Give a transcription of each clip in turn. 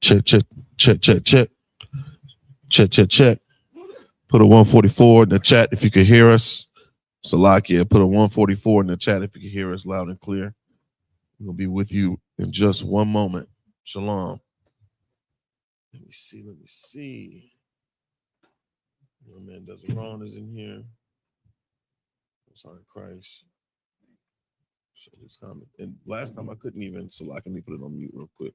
Check. Put a 144 in the chat if you could hear us. Salakia, put a 144 in the chat if you can hear us loud and clear. We'll be with you in just one moment. Shalom. Let me see. My man doesn't wrong is in here. Sorry, Christ. Show this comment. And last time I couldn't even, so let me put it on mute real quick.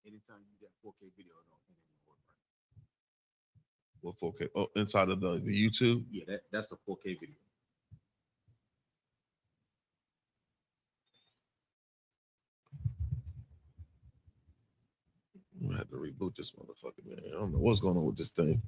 Anytime you get 4K video, What 4K? Oh, inside of the YouTube? Yeah, that's the 4K video. I'm gonna have to reboot this motherfucker, man. I don't know what's going on with this thing.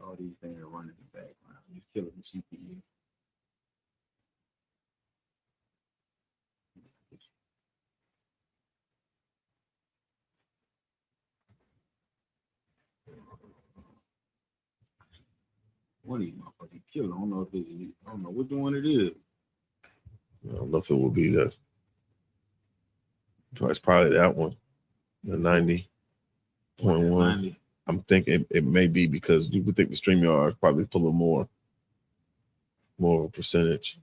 All these things are running in the background. Just killing the CPU. What are you motherfucking killing? I don't know which one it is. I don't know if it will be that. It's probably that one. The 90.1. I'm thinking it may be because you would think the StreamYard is probably pulling more of a percentage.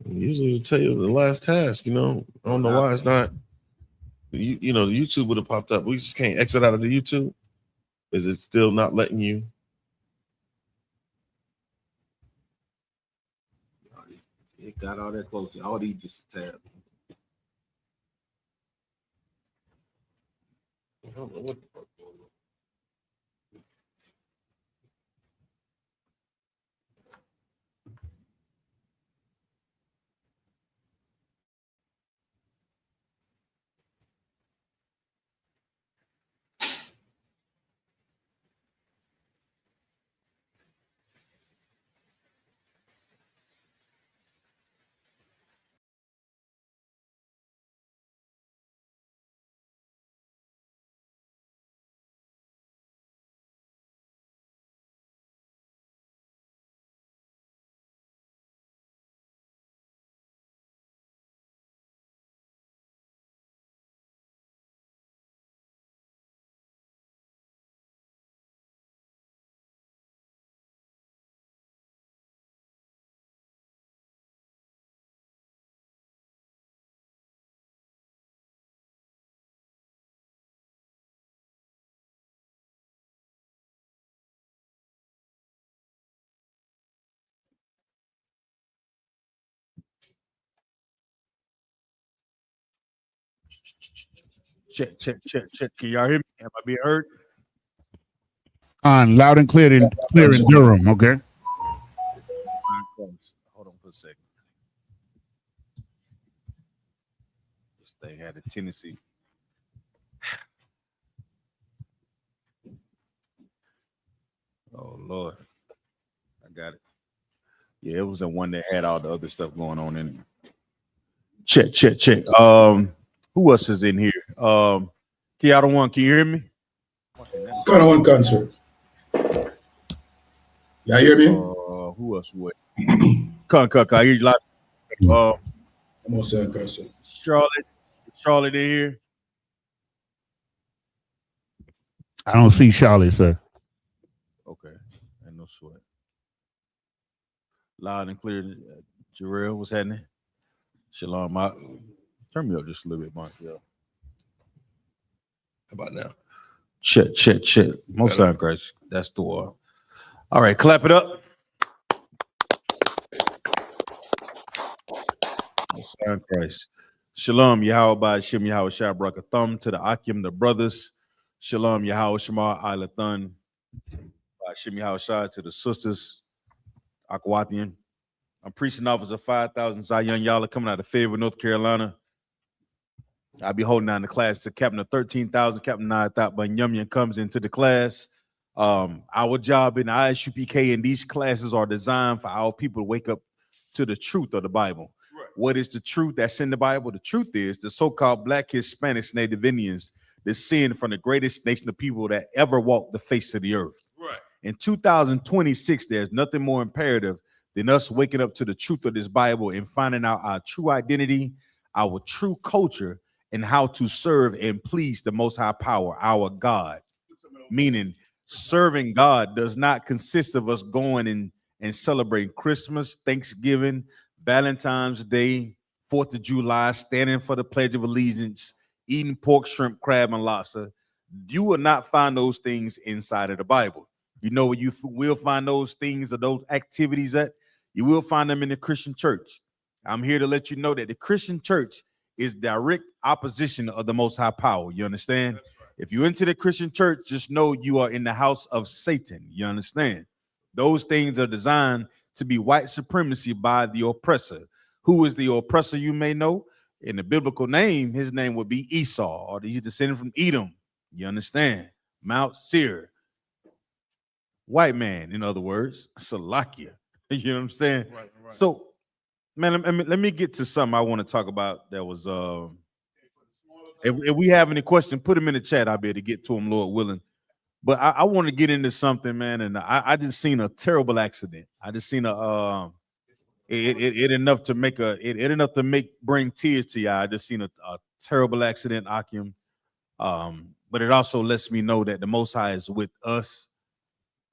Usually it'll tell you the last task, I don't know why it's not. You know, the YouTube would have popped up. We just can't exit out of the YouTube. Is it still not letting you? It got all that close. All these just tabs. I don't know what the fuck going on. Check. Can y'all hear me? Am I being heard? On loud and clear in Durham, okay? Hold on for a second. This thing had a tendency. Oh Lord. I got it. Yeah, it was the one that had all the other stuff going on in it. Check. Who else is in here? Kiara One, can you hear me? Kind of one concert. Yeah, hear me? Who else would? Can I hear you loud? I'm all set, God, sir. Charlotte in here. I don't see Charlotte, sir. Okay, and no sweat. Loud and clear. Jarrell, what's happening? Shalom. Turn me up just a little bit, Montreal. How about now? Check. Most sound Christ. That's the wall. All right, clap it up. Most sound Christ. Shalom, Yahweh Shem Yahweh Shai Brakathum to the Akim, the brothers. Shalom, Yahweh Shema Ilathun. Shem Yahweh Shai to the sisters. Akwathian. I'm preaching officer 5,000 Zion Yala coming out of Fayetteville, North Carolina. I'll be holding down the class to Captain of 13,000. Captain Nayathaq Banyumyan comes into the class. Our job in I.S.U.P.K and these classes are designed for our people to wake up to the truth of the Bible. Right. What is the truth that's in the Bible? The truth is the so-called Black, Hispanics, Native Indians, descend from the greatest nation of people that ever walked the face of the earth. Right. In 2026, there's nothing more imperative than us waking up to the truth of this Bible and finding out our true identity, our true culture, and how to serve and please the Most High Power, our God. Meaning, serving God does not consist of us going and celebrating Christmas, Thanksgiving, Valentine's Day, 4th of July, standing for the Pledge of Allegiance, eating pork, shrimp, crab, and lobster. You will not find those things inside of the Bible. You know where you will find those things or those activities at? You will find them in the Christian church. I'm here to let you know that the Christian church is direct opposition of the Most High Power. You understand? Right. If you enter the Christian church, just know you are in the house of Satan. You understand? Those things are designed to be white supremacy by the oppressor. Who is the oppressor? You may know. In the biblical name, his name would be Esau, or he's descended from Edom. You understand? Mount Seir. White man, in other words, Salakia. You know what I'm saying? Right. So, man, let me get to something I want to talk about. That was, if we have any questions, put them in the chat. I'll be able to get to them, Lord willing. But I want to get into something, man. And I just seen a terrible accident. I just seen it enough to make bring tears to y'all. I just seen a terrible accident, Akim. But it also lets me know that the Most High is with us,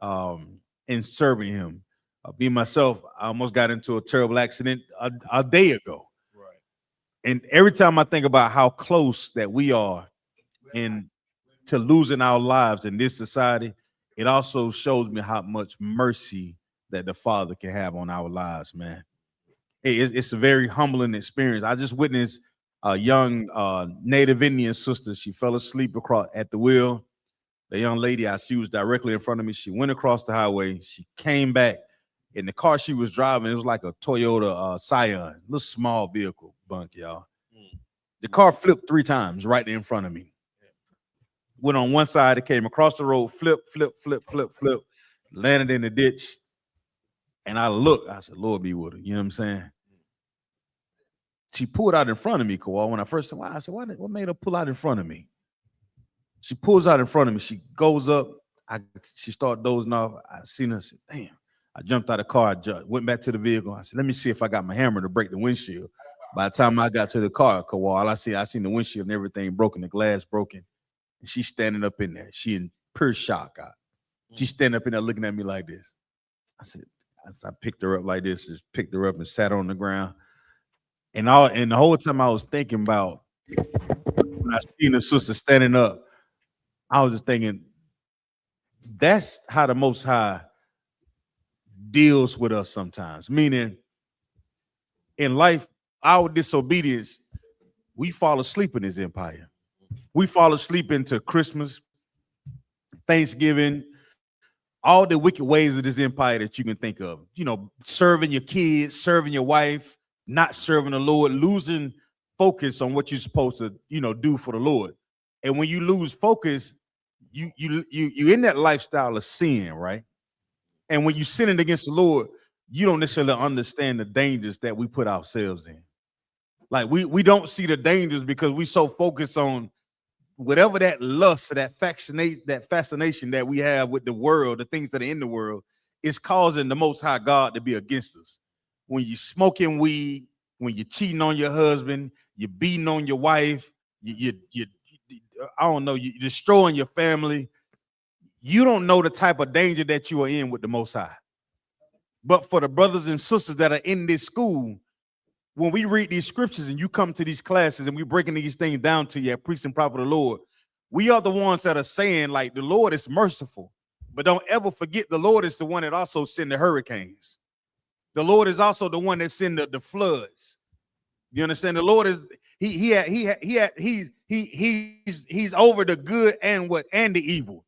in serving Him. Me myself, I almost got into a terrible accident a day ago. Right. And every time I think about how close that we are to losing our lives in this society, it also shows me how much mercy that the Father can have on our lives, man. It's a very humbling experience. I just witnessed a young Native Indian sister. She fell asleep at the wheel. The young lady, she was directly in front of me. She went across the highway. She came back. In the car she was driving, it was like a Toyota Scion, little small vehicle, bunk, y'all. The car flipped 3 times right in front of me. Went on one side, it came across the road, flip, landed in the ditch. And I looked, I said, Lord be with her. You know what I'm saying? She pulled out in front of me, Kawhi. When I first said, I said, what made her pull out in front of me? She pulls out in front of me. She goes up. She started dozing off. I seen her. I said, damn. I jumped out of the car, went back to the vehicle. I said, let me see if I got my hammer to break the windshield. By the time I got to the car, I seen the windshield and everything broken, the glass broken. And she's standing up in there. She in pure shock. She's standing up in there looking at me like this. I picked her up like this, just picked her up and sat on the ground. And the whole time I was thinking about, when I seen the sister standing up, I was just thinking, that's how the Most High deals with us sometimes. Meaning, in life, our disobedience, we fall asleep in His empire. We fall asleep into Christmas, Thanksgiving, all the wicked ways of this empire that you can think of. You know, serving your kids, serving your wife, not serving the Lord, losing focus on what you're supposed to, do for the Lord. And when you lose focus, you in that lifestyle of sin, right? And when you're sinning against the Lord, you don't necessarily understand the dangers that we put ourselves in. Like we don't see the dangers because we so focused on whatever that lust or that fascination that we have with the world, the things that are in the world, is causing the Most High God to be against us. When you're smoking weed, when you're cheating on your husband, you're beating on your wife, you I don't know, you're destroying your family. You don't know the type of danger that you are in with the Most High. But for the brothers and sisters that are in this school, when we read these scriptures and you come to these classes and we're breaking these things down to you at Priest and Prophet of the Lord, we are the ones that are saying, like, the Lord is merciful. But don't ever forget the Lord is the one that also sent the hurricanes. The Lord is also the one that sent the floods. You understand? The Lord is he's over the good and the evil.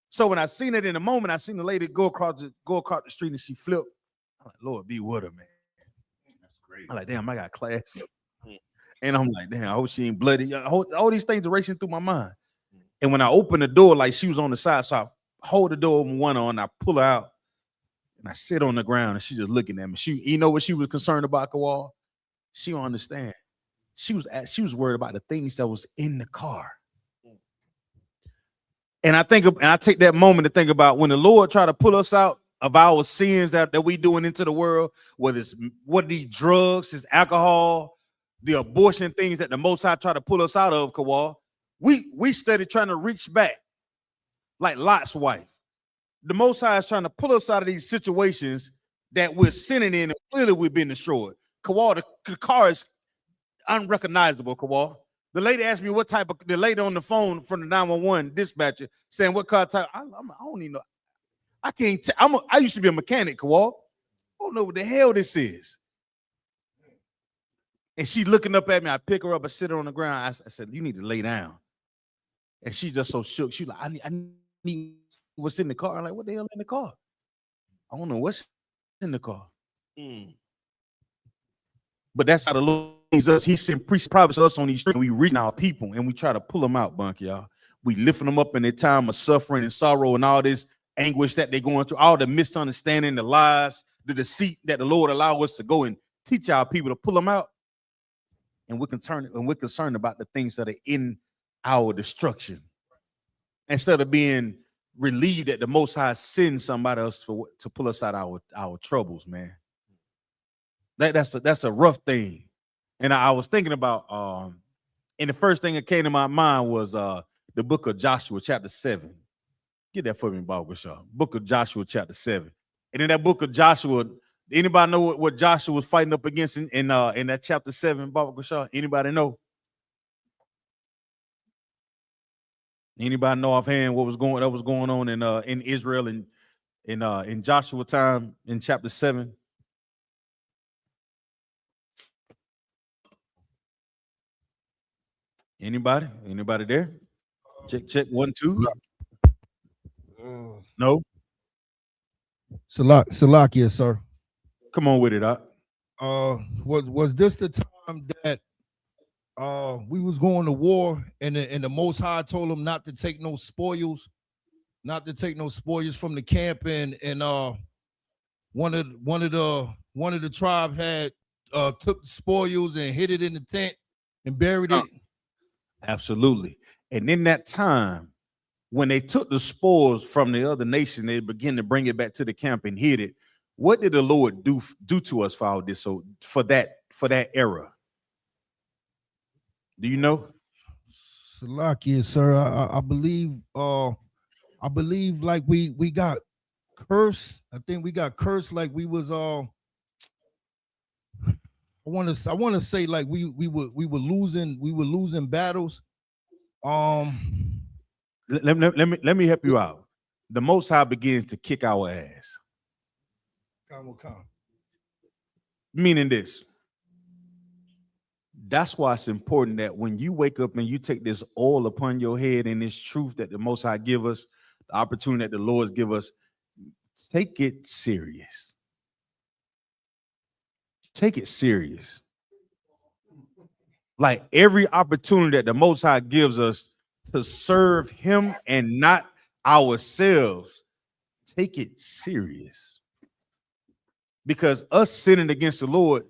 So when I seen it in a moment, I seen the lady go across the street and she flipped. I'm like, Lord, be with her, man. That's great. I'm like, damn, I got class. And I'm like, damn, I hope she ain't bloody. All these things are racing through my mind. And when I opened the door, like she was on the side, so I hold the door open one on, I pull her out, and I sit on the ground, and she just looking at me. You know what she was concerned about, Kawal? She don't understand. She was worried about the things that was in the car. And I take that moment to think about when the Lord tried to pull us out of our sins that we doing into the world, whether it's what these drugs, it's alcohol, the abortion things that the Most High try to pull us out of, Kawal. We started trying to reach back like Lot's wife. The Most High is trying to pull us out of these situations that we're sinning in, and clearly we've been destroyed. Kawal, the car is unrecognizable, Kawal. The lady asked me the lady on the phone from the 911 dispatcher saying what car type. I don't even know. I can't. I used to be a mechanic, Kawal. I don't know what the hell this is. And she looking up at me. I pick her up, I sit her on the ground. I said, you need to lay down. And she just so shook. She like, I need what's in the car. I'm like, what the hell in the car? I don't know what's in the car. But that's how the Lord leads us. He sent priests, prophets, us on these streets. We reach our people and we try to pull them out, Bunk, y'all. We lifting them up in their time of suffering and sorrow and all this anguish that they're going through, all the misunderstanding, the lies, the deceit that the Lord allow us to go and teach our people to pull them out. And we're concerned about the things that are in our destruction. Instead of being relieved that the Most High sends somebody else to pull us out of our troubles, man. That's a rough thing. And I was thinking about and the first thing that came to my mind was the book of Joshua, chapter 7. Get that for me, Bob Shaw. Book of Joshua, chapter 7. And in that book of Joshua, anybody know what Joshua was fighting up against in that chapter 7, Bob Shaw? Anybody know? Anybody know offhand what was going on in Israel and in Joshua time in chapter 7? Anybody there? Check 1 2. No. Salakia, sir. Come on with it, Was this the time that we was going to war and the Most High told them not to take no spoils from the camp, and one of the tribe had took the spoils and hid it in the tent and buried it? Absolutely. And in that time, when they took the spoils from the other nation, they began to bring it back to the camp and hid it. What did the Lord do to us for all this? So for that era, do you know? Salakia, sir. I believe like we got cursed. I think we got cursed like we was I want to say like we were losing battles. Let me help you out. The Most High begins to kick our ass. Meaning this. That's why it's important that when you wake up and you take this oil upon your head and this truth that the Most High give us, the opportunity that the Lord give us, take it serious. Take it serious. Like every opportunity that the Most High gives us to serve Him and not ourselves, take it serious. Because us sinning against the Lord,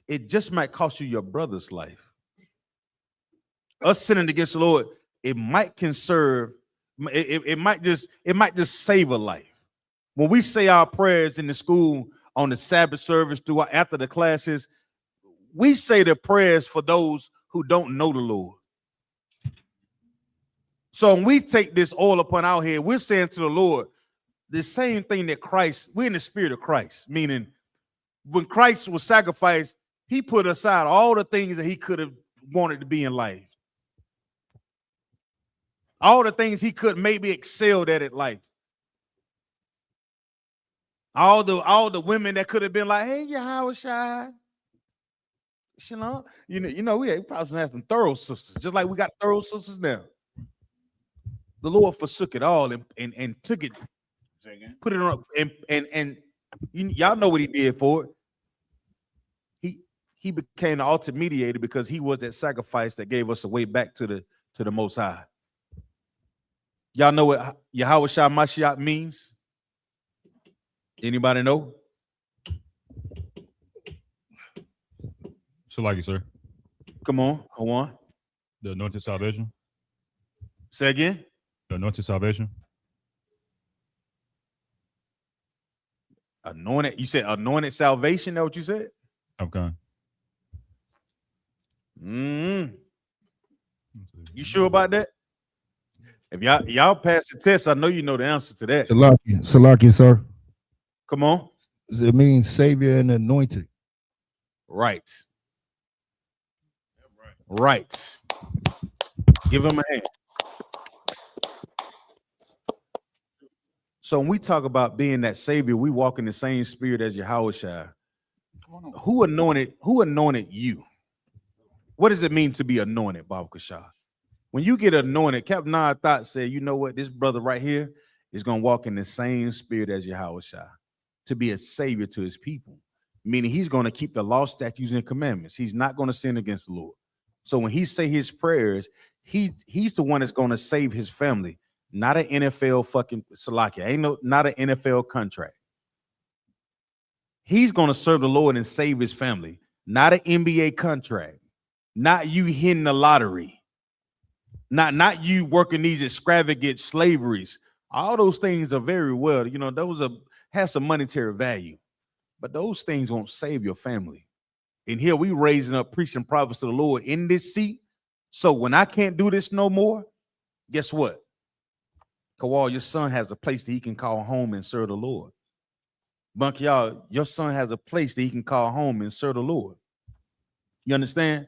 it just might cost you your brother's life. Us sinning against the Lord, it might conserve, it might just save a life. When we say our prayers in the school on the Sabbath service after the classes, we say the prayers for those who don't know the Lord. So when we take this oil upon our head, we're saying to the Lord the same thing that Christ, we're in the spirit of Christ, meaning when Christ was sacrificed, he put aside all the things that he could have wanted to be in life. All the things he could maybe excelled at in life. All the women that could have been like, hey, Yahawashi. Shalom. You know, we probably have some thorough sisters, just like we got thorough sisters now. The Lord forsook it all and took it, put it on, and y'all know what he did for it. He became the ultimate mediator because he was that sacrifice that gave us a way back to the Most High. Y'all know what Yahawashi Mashiach means? Anybody know? So like you, sir. Come on, hold on. The anointed salvation. Say again. The anointed salvation. Anointed. You said anointed salvation. That what you said? Okay. You sure about that? If y'all pass the test, I know you know the answer to that. Salaki, sir. Come on. It means savior and anointed. Right. Right. Give him a hand. So when we talk about being that savior, we walk in the same spirit as Yahawashi. Who anointed you? What does it mean to be anointed, Baba Kasha? When you get anointed, Captain Nayathaq said, you know what, this brother right here is going to walk in the same spirit as Yahawashi, to be a savior to his people, meaning he's going to keep the law, statutes, and commandments. He's not going to sin against the Lord. So when he say his prayers, he's the one that's going to save his family, not an NFL fucking Salakia, not an NFL contract. He's going to serve the Lord and save his family, not an NBA contract, not you hitting the lottery, not you working these extravagant slaveries. All those things are very well, those have some monetary value, but those things won't save your family. And here we raising up priests and prophets to the Lord in this seat. So when I can't do this no more, guess what? Kawal, your son has a place that he can call home and serve the Lord. Bunk, y'all, your son has a place that he can call home and serve the Lord. You understand?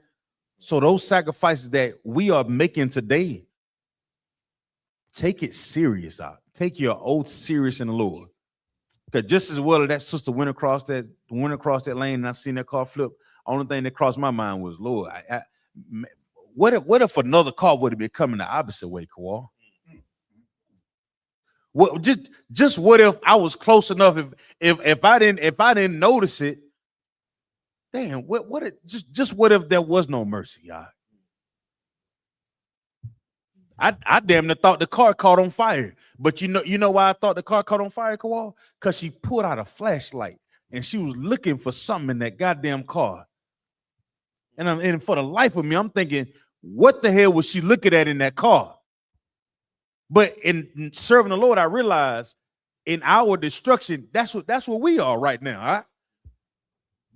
So those sacrifices that we are making today, take it serious out. Take your oath serious in the Lord. Because just as well as that sister went across that lane and I seen that car flip, only thing that crossed my mind was, Lord, what if another car would have been coming the opposite way, Kawal? What just what if I was close enough? If I didn't notice it, damn, what if there was no mercy, y'all? I damn near thought the car caught on fire. But you know why I thought the car caught on fire, Kawal? Because she pulled out a flashlight and she was looking for something in that goddamn car. And for the life of me, I'm thinking, what the hell was she looking at in that car? But in serving the Lord, I realized in our destruction, that's what we are right now. All right?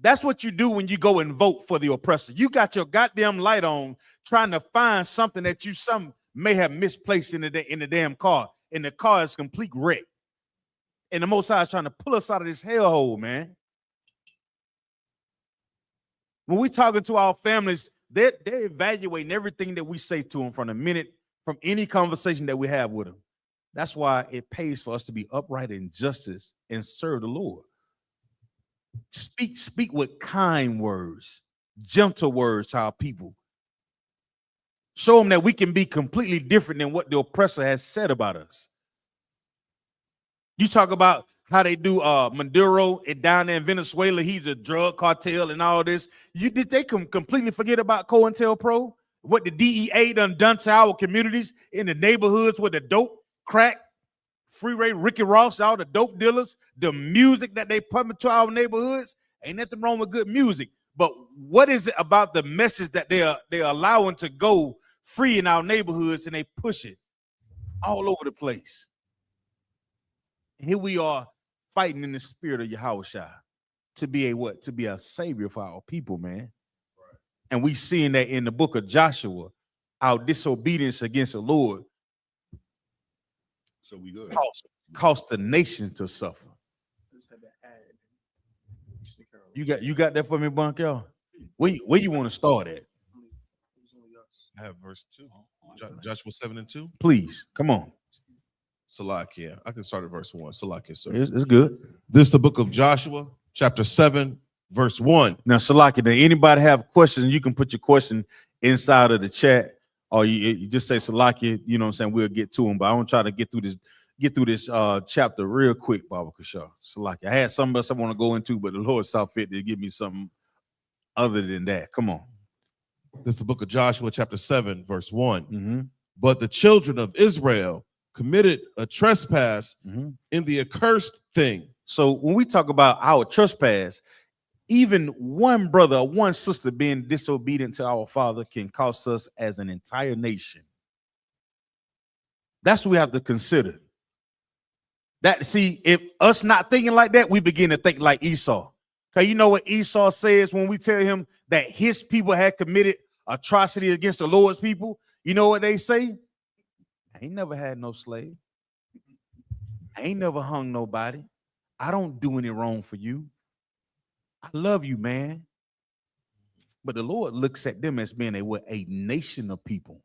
That's what you do when you go and vote for the oppressor. You got your goddamn light on, trying to find something that some may have misplaced in the damn car, and the car is complete wreck. And the Most High is trying to pull us out of this hellhole, man. When we talking to our families, they're evaluating everything that we say to them from any conversation that we have with them. That's why it pays for us to be upright in justice and serve the Lord. Speak with kind words, gentle words to our people. Show them that we can be completely different than what the oppressor has said about us. You talk about how they do Maduro down there in Venezuela. He's a drug cartel and all this. Did they completely forget about COINTELPRO? What the DEA done to our communities in the neighborhoods with the dope, crack, Freeway, Ricky Ross, all the dope dealers, the music that they pump into our neighborhoods. Ain't nothing wrong with good music. But what is it about the message that they're allowing to go free in our neighborhoods, and they push it all over the place? Here we are fighting in the spirit of Yahawashi to be a savior for our people, man. And we seeing that in the book of Joshua, our disobedience against the Lord So we good. cost the nation to suffer. You got that for me, Bunk, y'all? Where you want to start at? I have verse 2. Joshua 7:2. Please, come on. Salakia. I can start at verse 1. Salakia, sir. It's good. This is the book of Joshua, chapter 7, verse 1. Now, Salaki, does anybody have questions? You can put your question inside of the chat, or you just say Salaki, you know what I'm saying? We'll get to them. But I want to try to get through this chapter real quick, Baba Kashaw. Salaki. I had something else I want to go into, but the Lord saw fit to give me something other than that. Come on. This is the book of Joshua, chapter 7, verse 1. Mm-hmm. But the children of Israel committed a trespass Mm-hmm. in the accursed thing. So when we talk about our trespass, even one brother or one sister being disobedient to our Father can cost us as an entire nation. That's what we have to consider. That, see, if us not thinking like that, we begin to think like Esau. Because you know what Esau says when we tell him that his people had committed atrocity against the Lord's people? You know what they say? I ain't never had no slave. I ain't never hung nobody. I don't do any wrong for you. I love you, man. But the Lord looks at them as being a nation of people.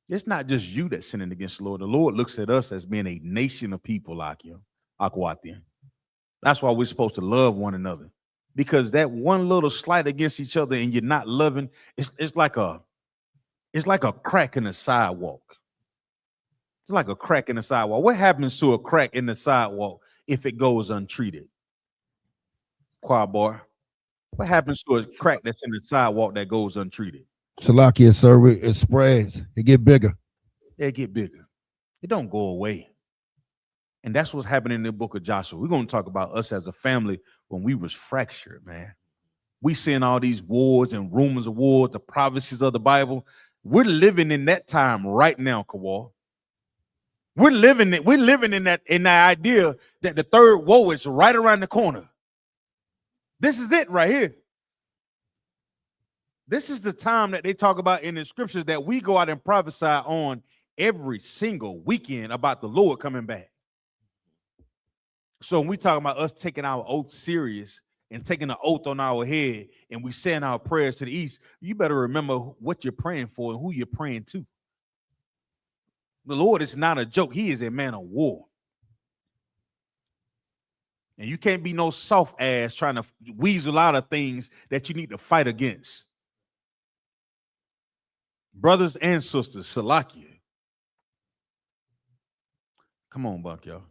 It's not just you that's sinning against the Lord. The Lord looks at us as being a nation of people like you, Akwatian. That's why we're supposed to love one another. Because that one little slight against each other and you're not loving, it's like a crack in the sidewalk. It's like a crack in the sidewalk. What happens to a crack in the sidewalk if it goes untreated? Choir boy, what happens to a crack that's in the sidewalk that goes untreated? Salakia, sir, it spreads. It get bigger. It get bigger. It don't go away. And that's what's happening in the book of Joshua. We're going to talk about us as a family when we was fractured, man. We seeing all these wars and rumors of wars, the prophecies of the Bible. We're living in that time right now, Kawal. We're living in that idea that the third woe is right around the corner. This is it right here. This is the time that they talk about in the scriptures that we go out and prophesy on every single weekend about the Lord coming back. So when we talk about us taking our oath serious and taking an oath on our head and we saying our prayers to the east, you better remember what you're praying for and who you're praying to. The Lord is not a joke. He is a man of war. And you can't be no soft ass trying to weasel out of things that you need to fight against. Brothers and sisters, Salakia. Come on, Buck, y'all.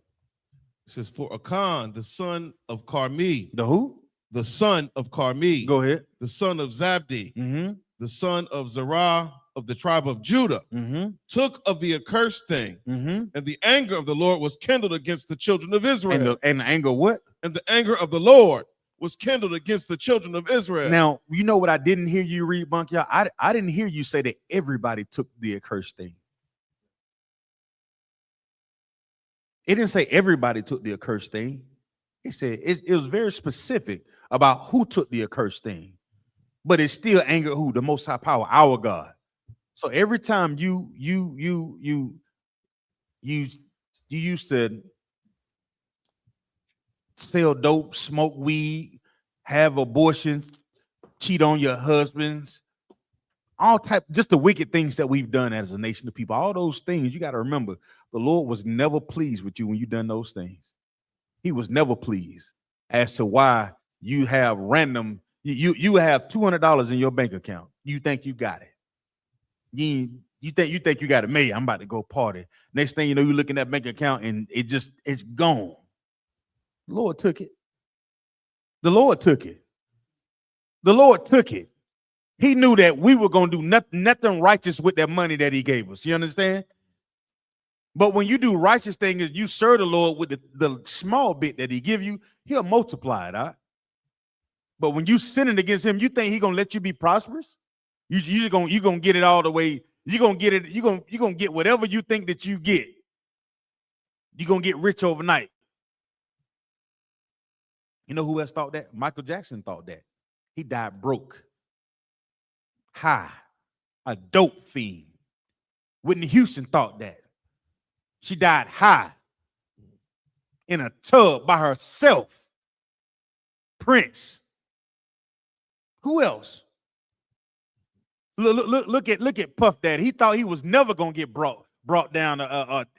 It says, for Achan, the son of Carmi. The who? The son of Carmi. Go ahead. The son of Zabdi. Mm-hmm. The son of Zerah of the tribe of Judah. Mm-hmm. Took of the accursed thing. Mm-hmm. And the anger of the Lord was kindled against the children of Israel. And the anger what? And the anger of the Lord was kindled against the children of Israel. Now, you know what I didn't hear you read, Bunk, y'all? I didn't hear you say that everybody took the accursed thing. It didn't say everybody took the accursed thing. It said it was very specific about who took the accursed thing. But it still angered who? The Most High Power, our God. So every time you used to sell dope, smoke weed, have abortions, cheat on your husbands, all type, just the wicked things that we've done as a nation of people, all those things, you got to remember, the Lord was never pleased with you when you done those things. He was never pleased as to why you have random, you have $200 in your bank account. You think you got it. You think you got it made. I'm about to go party. Next thing you know, you look in that bank account and it's gone. The Lord took it. The Lord took it. The Lord took it. He knew that we were going to do nothing righteous with that money that he gave us. You understand? But when you do righteous things, you serve the Lord with the small bit that he give you, he'll multiply it, all right? But when you sinning against him, you think he's going to let you be prosperous? You're going to get it all the way. You're going to get it. You're going to get whatever you think that you get. You're going to get rich overnight. You know who else thought that? Michael Jackson thought that. He died broke. high, a dope fiend. Whitney Houston thought that. She died high in a tub by herself. Prince. Who else? Look at Puff Daddy. He thought he was never gonna get brought down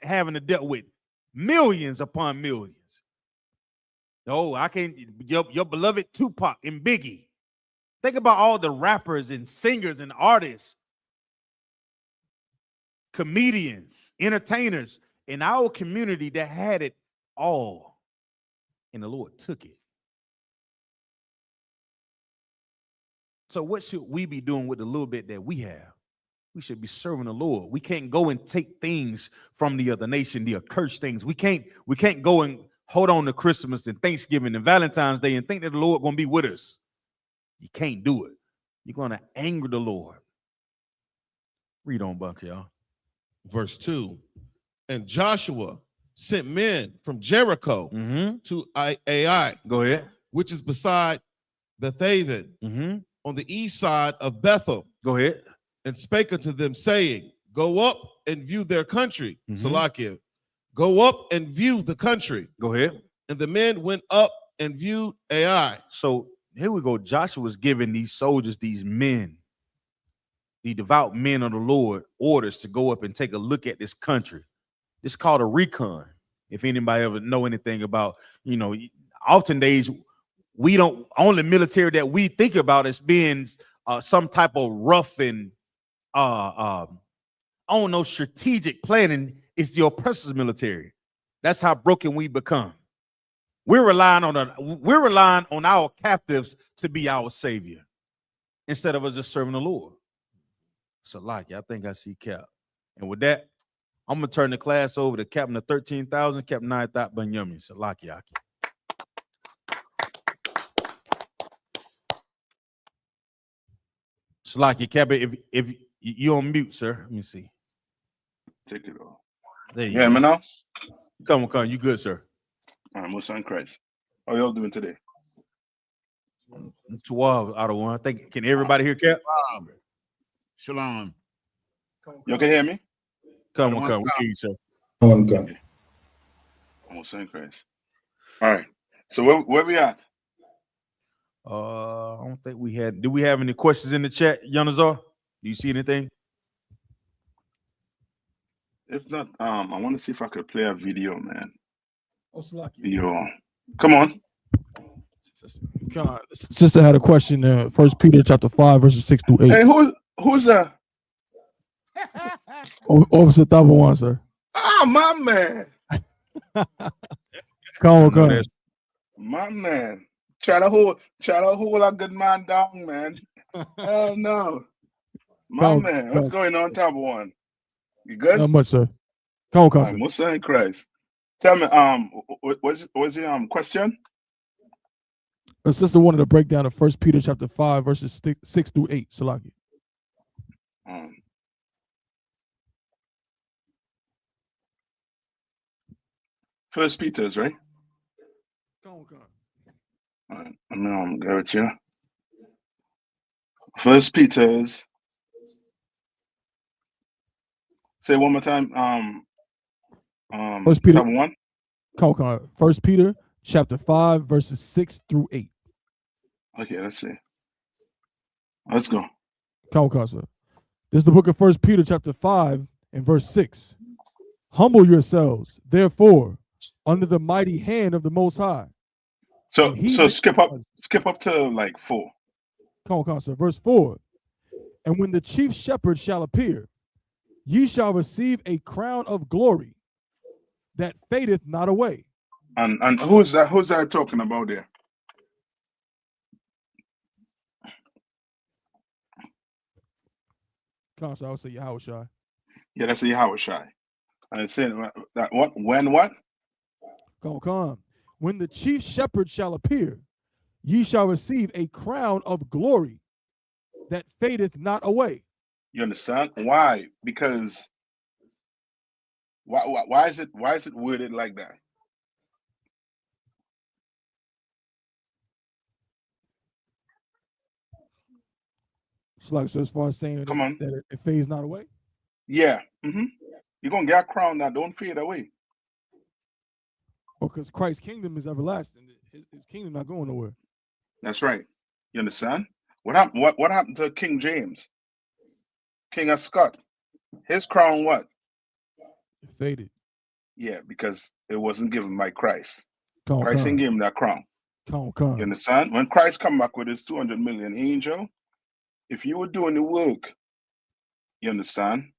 having to deal with millions upon millions. Oh, I can't. Your beloved Tupac and Biggie. Think about all the rappers and singers and artists, comedians, entertainers in our community that had it all, and the Lord took it. So what should we be doing with the little bit that we have? We should be serving the Lord. We can't go and take things from the other nation, the accursed things. We can't go and hold on to Christmas and Thanksgiving and Valentine's Day and think that the Lord going to be with us. You can't do it. You're going to anger the Lord. Read on, Buck, y'all. Verse 2. And Joshua sent men from Jericho to Ai, Go ahead. which is beside Bethaven, on the east side of Bethel, Go ahead. and spake unto them, saying, Go up and view their country. Salakia. Go up and view the country. Go ahead. And the men went up and viewed Ai. So here we go. Joshua's giving these soldiers, these men, the devout men of the Lord, orders to go up and take a look at this country. It's called a recon. If anybody ever know anything about, often days we don't, only military that we think about as being some type of rough and strategic planning is the oppressor's military. That's how broken we become. We're relying on our captives to be our savior instead of us just serving the Lord. So, I think I see Cap. And with that, I'm gonna turn the class over to Captain of 13,000, Captain Nayathaq Banyami. Salaki. Salaki, Captain, if you're on mute, sir. Let me see. Take it off. There you Yeah, go. man. Now, Come on. You good, sir? Musa and Christ. How y'all doing today? 12 out of 1. I think. Can everybody hear Cap? Shalom. Y'all can hear me? Come on. We hear you, sir. One gun. Musa and Christ. All right. So where we at? I don't think we had. Do we have any questions in the chat, Yanazar? Do you see anything? If not, I want to see if I could play a video, man. Salaki. Video. Come on. God, sister had a question. 1 Peter chapter 5 verses 6 through 8. Hey, who's that? Officer Tabawan, sir. Ah, my man. Come on. My man. Try to hold a good man down, man. Hell no. My man. What's going on, Tab One? You good? Not much, sir. Come on, sir. Musa and Christ. Tell me, what's your question? A sister wanted to break down of 1 Peter chapter 5 verses 6 through 8. Salaki. First Peter's, right? Come on. All right. I'm go with you. First Peter's. Say one more time. First Peter. Chapter 1. Come on. 1 Peter chapter 5 verses 6 through 8. Okay, let's see. Let's go. Come on, sir. This is the book of 1 Peter chapter 5 and verse 6. Humble yourselves, therefore, under the mighty hand of the Most High. So skip up to like 4. Come on, sir. Verse 4. And when the chief shepherd shall appear, ye shall receive a crown of glory that fadeth not away. And who's that talking about there? Come on, sir. I would say Yahushua. Yeah, that's a Yahushua. And it's saying that what? Come on. When the chief shepherd shall appear, ye shall receive a crown of glory that fadeth not away. You understand? Why? Because why is it worded like that? So like, so as far as saying Come on. that it fades not away. Yeah. You're gonna get a crown that don't fade away. Or because Christ's kingdom is everlasting. His kingdom not going nowhere. That's right. You understand? What happened? What happened to King James? King of Scott? His crown what? It faded. Yeah, because it wasn't given by Christ. Come on, Christ didn't come give him that crown. on. You understand? When Christ come back with his 200 million angel, if you were doing the work, you understand,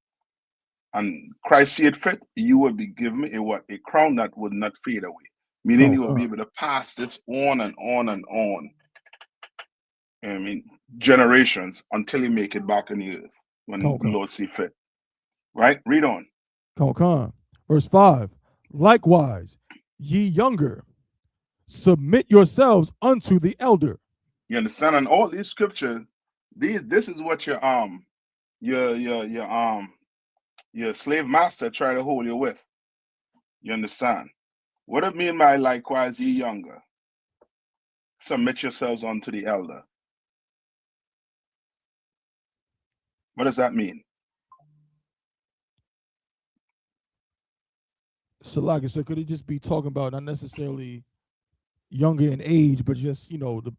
and Christ see it fit, you would be given a what? A crown that would not fade away. Meaning you will be able to pass this on and on and on. I mean, generations until you make it back on the earth when the Lord see fit. Right? Read on. Come on. Verse 5. Likewise, ye younger, submit yourselves unto the elder. You understand? And all these scriptures, this is what your slave master try to hold you with. You understand? What it mean by likewise ye younger? Submit yourselves unto the elder. What does that mean? Salaki, so could it just be talking about not necessarily younger in age, but just, you know, the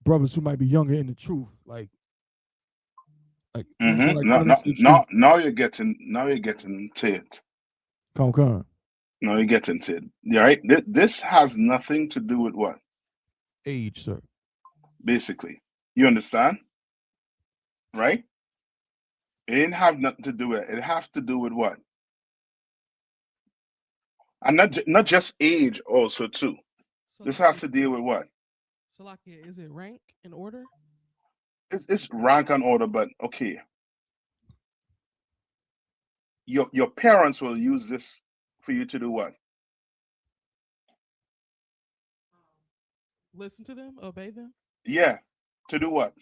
brothers who might be younger in the truth, like you know what I'm saying? Like now you're getting to it. Come on. Now you're getting to it. Yeah, right? This has nothing to do with what? Age, sir. Basically. You understand? Right? It didn't have nothing to do with it. It has to do with what? And not just age also too. So this has to deal with what? Salakia, is it rank and order? It's rank and order, but okay. Your parents will use this for you to do what? Listen to them, obey them? Yeah. To do what?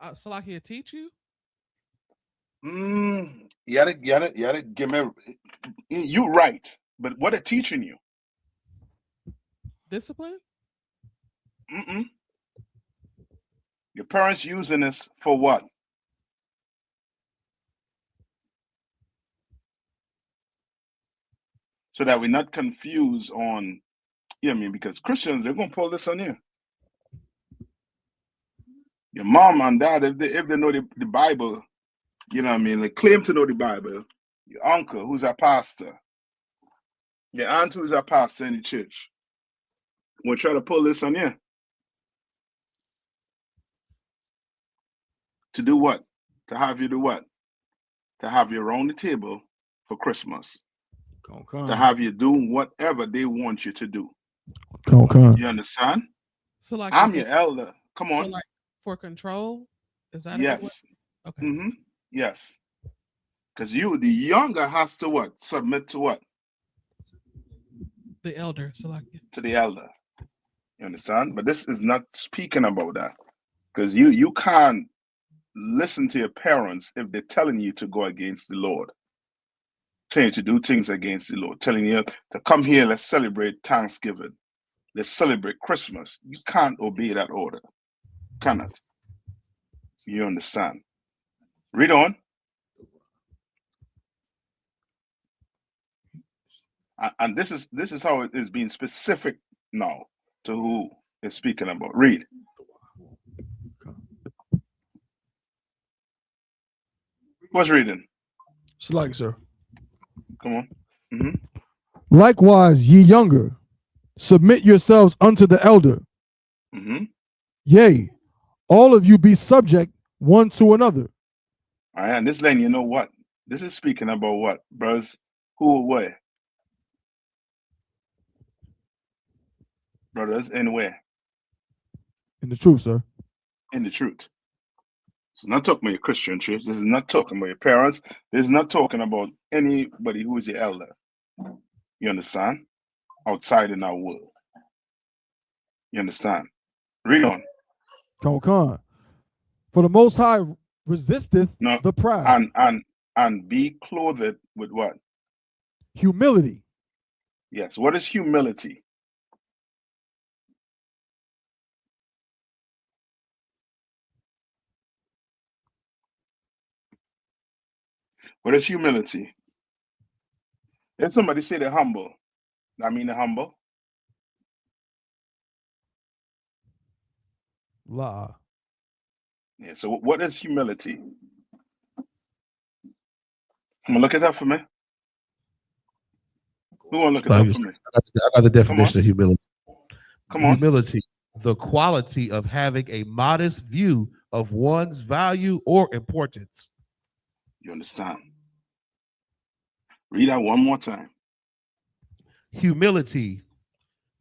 Salakia, teach you? You gotta give me. You right, but what are teaching you? Discipline? Your parents using this for what? So that we're not confused on, you know what I mean, because Christians, they're gonna pull this on you. Your mom and dad, if they know the Bible, you know what I mean, they claim to know the Bible. Your uncle, who's a pastor, your aunt, who's a pastor in the church, will try to pull this on you. To do what? To have you do what? To have you around the table for Christmas. To have you doing whatever they want you to do. You understand? So like I'm your elder. Come on. So like for control? Is that yes? Okay. Yes. Because you, the younger, has to what? Submit to what? The elder. So like to the elder. You understand? But this is not speaking about that. Because you can't listen to your parents if they're telling you to go against the Lord. Telling you to do things against the Lord. Telling you to come here, let's celebrate Thanksgiving. Let's celebrate Christmas. You can't obey that order. Cannot. You understand? Read on. And this is how it is being specific now to who is speaking about. Read. What's reading? It's like, sir. Come on. Likewise, ye younger, submit yourselves unto the elder. Yea, all of you be subject one to another. All right, and this letting you know what? This is speaking about what, brothers? Who where? Brothers, in where? In the truth, sir. In the truth. This is not talking about your Christian church. This is not talking about your parents. This is not talking about anybody who is your elder. You understand? Outside in our world. You understand? Read on. Come. For the Most High resisteth the proud. And be clothed with what? Humility. Yes. What is humility? What is humility? If somebody say they're humble, I mean they're humble. La. Yeah. So what is humility? Come on, look it up for me. Who want to look it up for me? I got the definition of humility. Come on. Humility, the quality of having a modest view of one's value or importance. You understand? Read that one more time. Humility,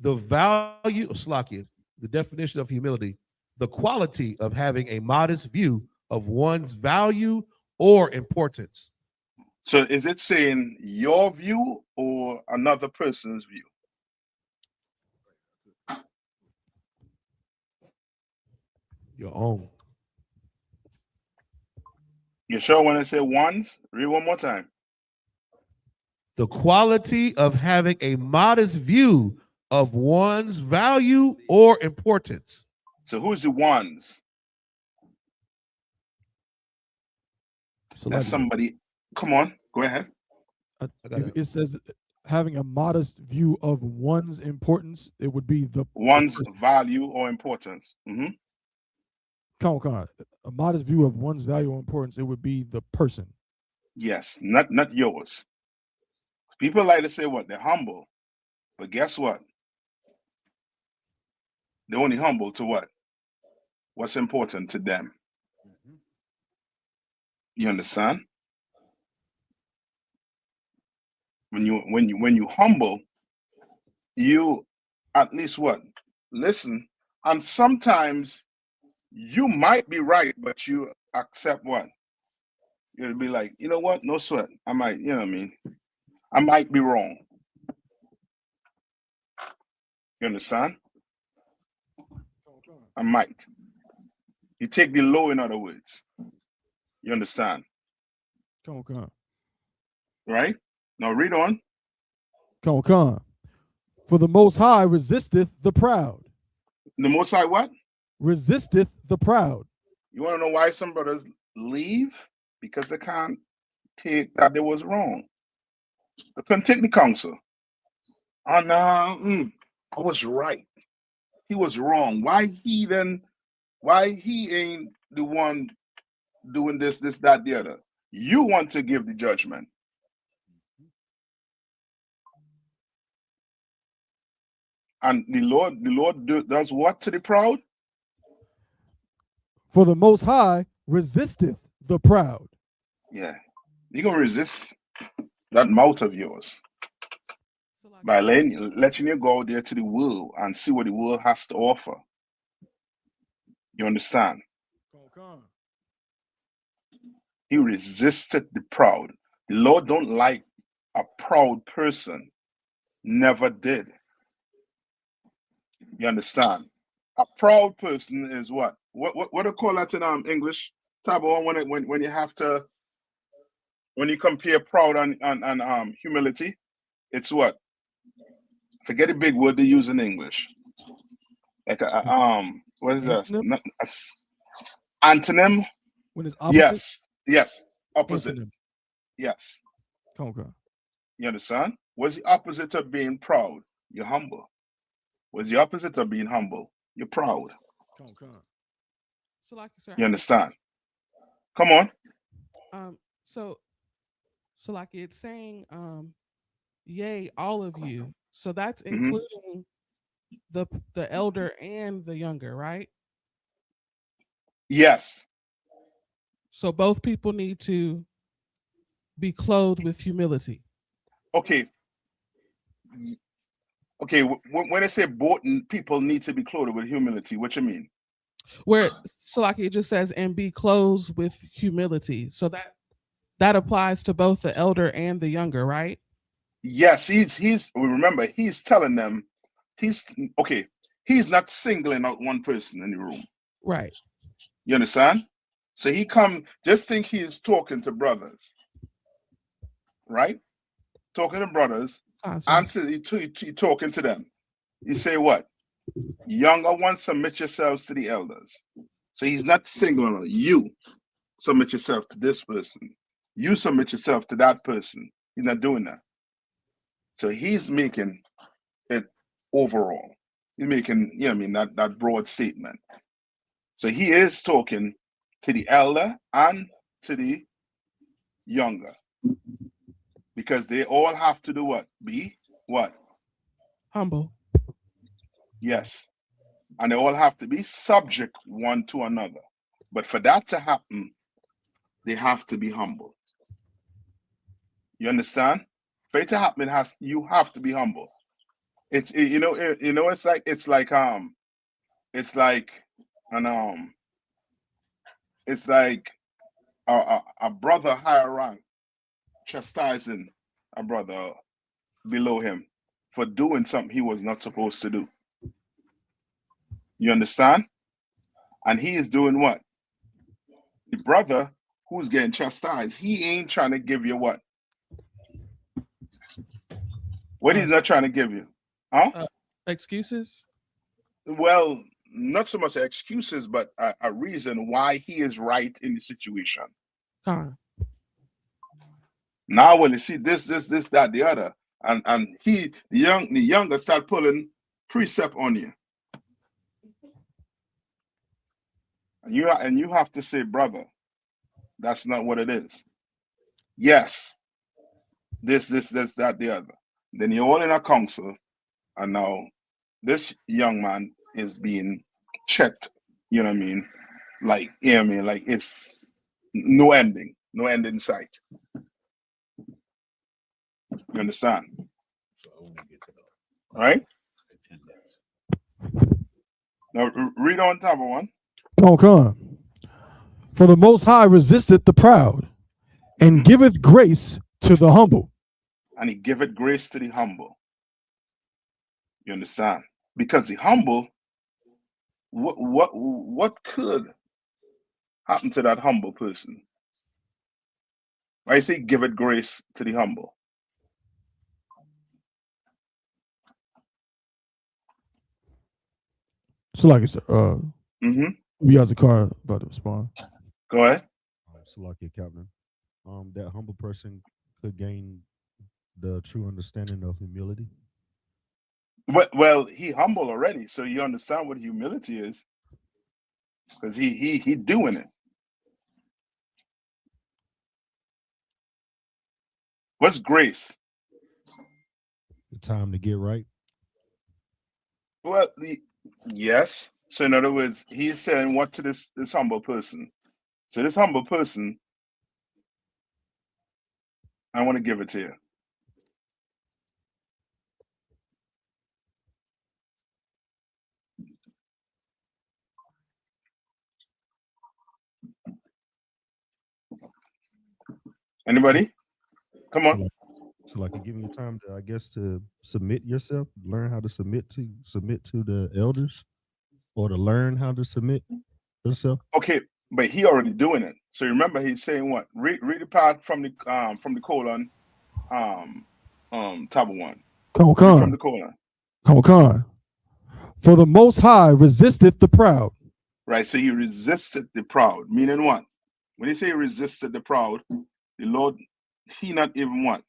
the value, Slakia, the definition of humility, the quality of having a modest view of one's value or importance. So is it saying your view or another person's view? Your own. You sure when I say ones? Read one more time. The quality of having a modest view of one's value or importance. So who's the ones? That's somebody. Come on, go ahead. It says having a modest view of one's importance. It would be one's value or importance. Mm-hmm. Come on. A modest view of one's value or importance. It would be the person. Yes, not yours. People like to say what? They're humble. But guess what? They're only humble to what? What's important to them. You understand? When you humble, you at least what? Listen. And sometimes you might be right, but you accept what? You'll be like, you know what? No sweat. I might, you know what I mean? I might be wrong. You understand? I might. You take the low, in other words. You understand? Come on. Right? Now read on. Come on. For the Most High resisteth the proud. The Most High what? Resisteth the proud. You want to know why some brothers leave? Because they can't take that they was wrong. They couldn't take the counsel. And I was right. He was wrong. Why he ain't the one doing this, that, the other? You want to give the judgment. And the Lord does what to the proud? For the Most High resisteth the proud. Yeah. You're going to resist that mouth of yours by letting you go there to the world and see what the world has to offer. You understand? He resisted the proud. The Lord don't like a proud person. Never did. You understand? A proud person is what? What do you call that in English? Tabo, when you have to, when you compare proud and humility, it's what? Forget the big word they use in English. Like what is that? Antonym? When it's opposite? Yes. Opposite. Antonym. Yes. Okay. You understand? What's the opposite of being proud? You're humble. What's the opposite of being humble? You're proud. So like sir, you understand? Come on. So like it's saying yea, all of you. So that's including the elder and the younger, right? Yes. So both people need to be clothed with humility. Okay. When I say both people need to be clothed with humility, what you mean? Where so like it just says and be clothed with humility. So that applies to both the elder and the younger, right? Yes, he's remember he's telling them he's not singling out one person in the room. Right. You understand? So just think he's talking to brothers. Right? Talking to brothers. Answer he talking to them. You say what? Younger ones, submit yourselves to the elders. So he's not singling out you. Submit yourself to this person. You submit yourself to that person. He's not doing that. So he's making it overall. He's making, you know what I mean, that broad statement. So he is talking to the elder and to the younger. Because they all have to do what? Be what? Humble. Yes. And they all have to be subject one to another. But for that to happen, they have to be humble. You understand? For it to happen, you have to be humble. It's it's like a brother higher rank chastising a brother below him for doing something he was not supposed to do. You understand? And he is doing what? The brother who's getting chastised, he ain't trying to give you what? What he's not trying to give you? Huh? Excuses? Well, not so much excuses, but a reason why he is right in the situation. Now, well, you see this, that, the other, and the younger start pulling precept on you, and you have to say, brother, that's not what it is. Yes, this, that, the other. Then you're all in a council, and now this young man is being checked. You know what I mean? Like, you know what I mean? Like it's no end in sight. You understand? All right? Now read on top of one. Come on. For the Most High resisteth the proud, and giveth grace to the humble. And he giveth grace to the humble. You understand? Because the humble, what could happen to that humble person? I say giveth grace to the humble. So like I said, we has a car about to respond. Go ahead. So like your captain, that humble person could gain the true understanding of humility. Well, he humble already, so you understand what humility is, because he doing it. What's grace? The time to get right. Well, yes. So in other words, he's saying what to this humble person. So this humble person, I want to give it to you. Anybody? Come on. So like you're giving you time to, I guess, to submit yourself, learn how to submit to the elders, or to learn how to submit yourself. Okay, but he already doing it. So remember, he's saying what? Read the part from the colon, tab one. Come From the colon. on. For the Most High resisteth the proud. Right. So he resisted the proud. Meaning what? When he say he resisted the proud, the Lord, he not even what?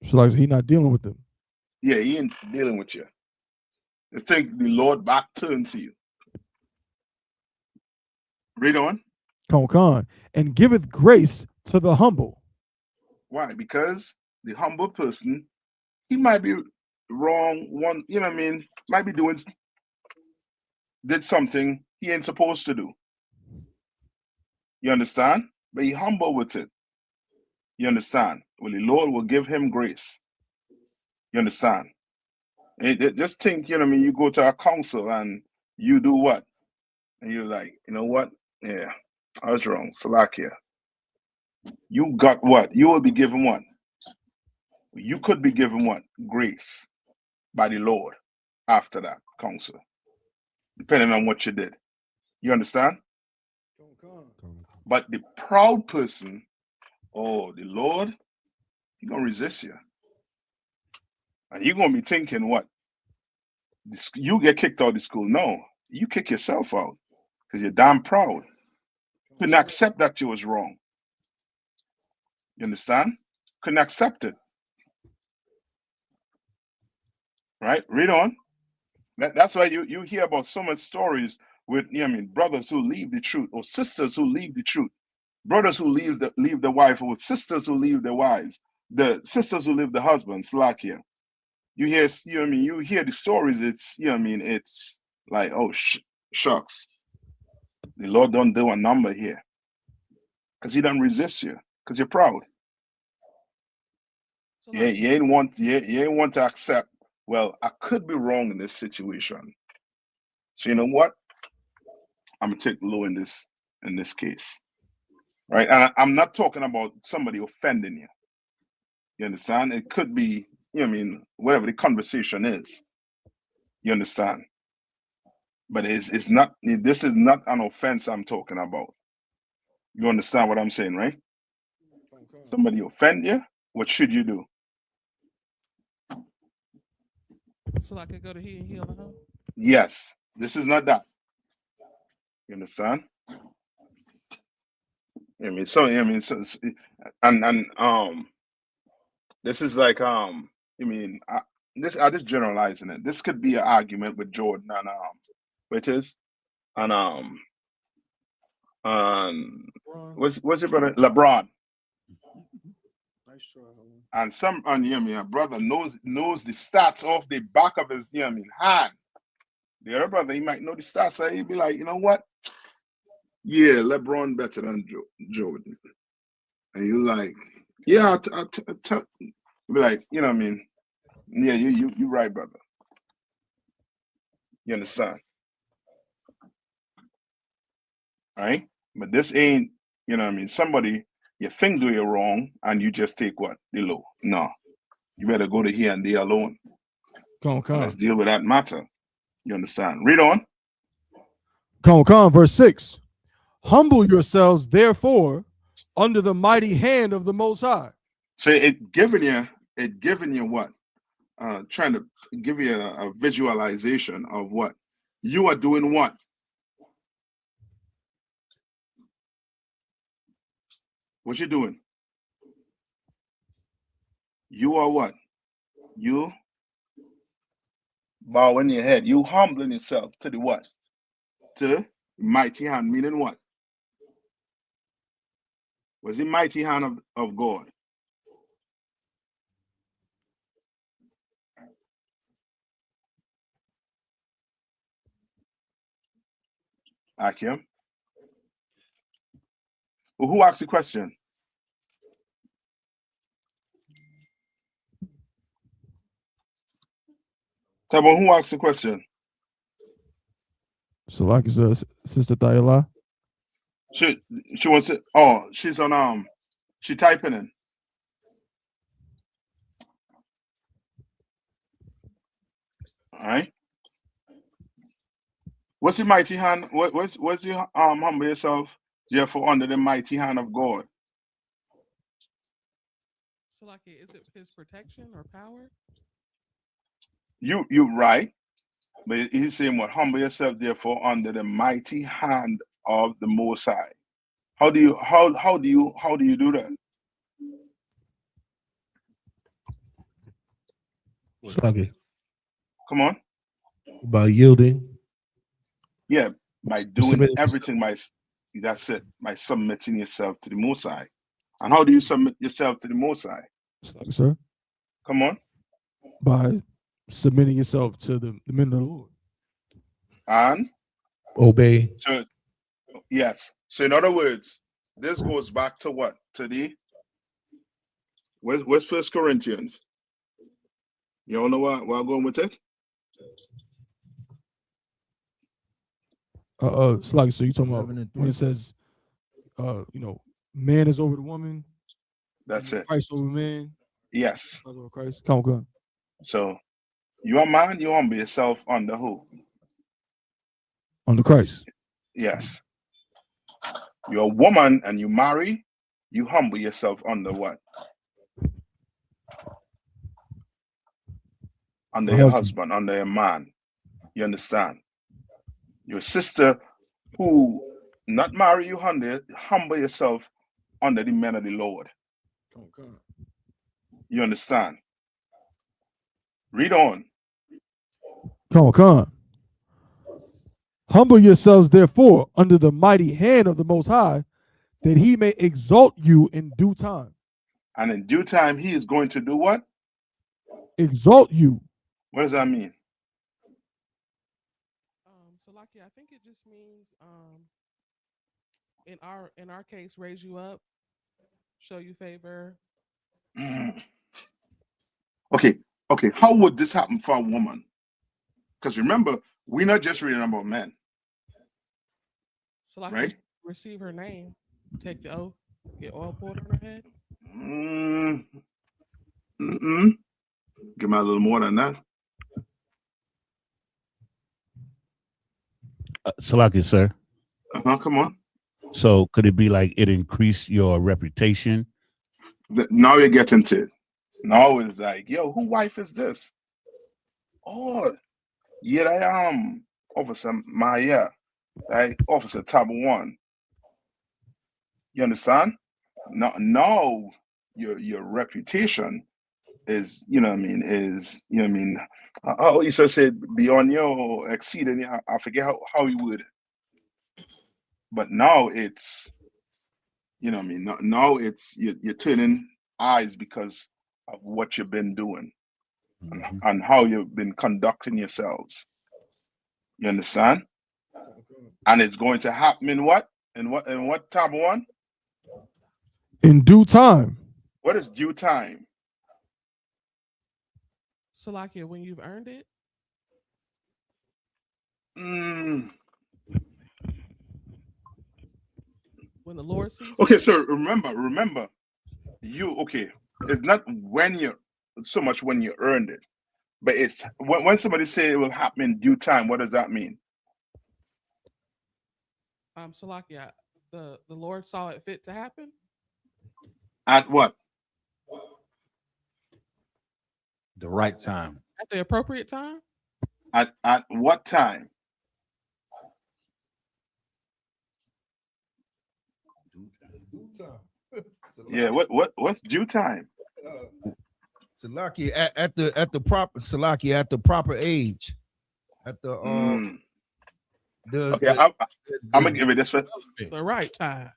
So like he not dealing with them. Yeah, he ain't dealing with you. I think the Lord back turned to you. Read on. Come on. And giveth grace to the humble. Why? Because the humble person, he might be wrong. One, you know what I mean? Might be did something he ain't supposed to do. You understand? But he humble with it. You understand? Well, the Lord will give him grace. You understand? Just think, you know what I mean? You go to a council and you do what? And you're like, you know what? Yeah, I was wrong. Salakia. You got what? You will be given what? You could be given what? Grace by the Lord after that council, depending on what you did. You understand? But the proud person, oh, the Lord, he's going to resist you. And you're going to be thinking, what? You get kicked out of the school. No, you kick yourself out because you're damn proud. You couldn't accept that you was wrong. You understand? Couldn't accept it. Right? Read on. That's why you hear about so much stories with, you know what I mean, brothers who leave the truth, or sisters who leave the truth, brothers who leave the wife, or sisters who leave their wives, the sisters who leave the husbands. Like here, you hear, you know what I mean, you hear the stories. It's, you know what I mean, it's like, oh shucks, the Lord don't do a number here, because He don't resist you, because you're proud. So You ain't want to accept. Well, I could be wrong in this situation. So you know what? I'm gonna take the law in this case, right? And I'm not talking about somebody offending you. You understand? It could be, you know what I mean, whatever the conversation is. You understand? But it's not. This is not an offense I'm talking about. You understand what I'm saying, right? Somebody offend you. What should you do? I could go to He and heal the home. Yes. This is not that. You understand? I mean, so I mean, so, and this is like I mean, I just generalizing it. This could be an argument with Jordan and which is and what's your brother LeBron, and you know what I mean, a brother knows the stats off the back of his, you know what I mean, hand. The other brother, he might know the stats, so he'd be like, you know what? Yeah, LeBron better than Jordan. And you like, yeah, be like, you know what I mean? Yeah, you right, brother. You understand? Right? But this ain't, you know what I mean? Somebody, you think do you wrong, and you just take what? The law. No. You better go to here and there alone. Come on. Let's deal with that matter. You understand? Read on. Come on, verse 6. Humble yourselves, therefore, under the mighty hand of the Most High. So it giving you what? Trying to give you a visualization of what? You are doing what? What you doing? You are what? You bowing your head. You humbling yourself to the what? To mighty hand, meaning what? Was the mighty hand of God? Akim? Well, who asked the question? Tabo, who asked the question? So like it's Sister Thayala. She wants to, oh, she's on she typing in. All right. What's the mighty hand? What's the humble yourself, therefore, under the mighty hand of God? So like, is it His protection or power? You right, but he's saying what? Humble yourself, therefore, under the mighty hand of the Most High. How do you do that? Okay. Come on. By yielding. Yeah, by doing Submitting everything that's it, by submitting yourself to the Most High. And how do you submit yourself to the Most High? Like, sir. Come on. By submitting yourself to the men of the Lord. And obey. So yes. So in other words, this goes back to what? To the where's 1 Corinthians? You all know where I'm going with it? It's like, so you talking about when it says man is over the woman. That's it. Christ over man. Yes. Over Christ. Come on. So you are man, you humble yourself under who? Under Christ. Yes. You're a woman and you marry, you humble yourself under what? Under your husband, under your man. You understand? Your sister who not marry, you humble yourself under the men of the Lord. You understand? Read on. Come on. Humble yourselves, therefore, under the mighty hand of the Most High, that he may exalt you in due time. And in due time, he is going to do what? Exalt you. What does that mean? So Lucky, I think it just means in our case, raise you up, show you favor. Okay. How would this happen for a woman? Because remember, we're not just reading about men. So Lucky, right? receive her name, take the oath, get oil poured on her head. Give me a little more than that. Salaki, sir. Come on. So could it be like it increased your reputation? Now you're getting to it. Now it's like, yo, who wife is this? Oh, yeah, I am Officer Maya, like Officer Tab 1. You understand? Now your reputation is, how you said beyond your exceeding, I forget how you would. But now it's, now it's you're turning eyes because of what you've been doing and how you've been conducting yourselves. You understand? And it's going to happen in what? In what Tab 1? In due time. What is due time? Salakia, when you've earned it. When the Lord sees. Okay, so remember, it's not when you so much when you earned it, but it's when somebody say it will happen in due time. What does that mean? Salakia, the Lord saw it fit to happen. At what? The right time. At the appropriate time. At what time? Due time. Yeah, what's due time? Salaki at the proper Salaki at the proper age. At the okay, I'm gonna give it this. The right time.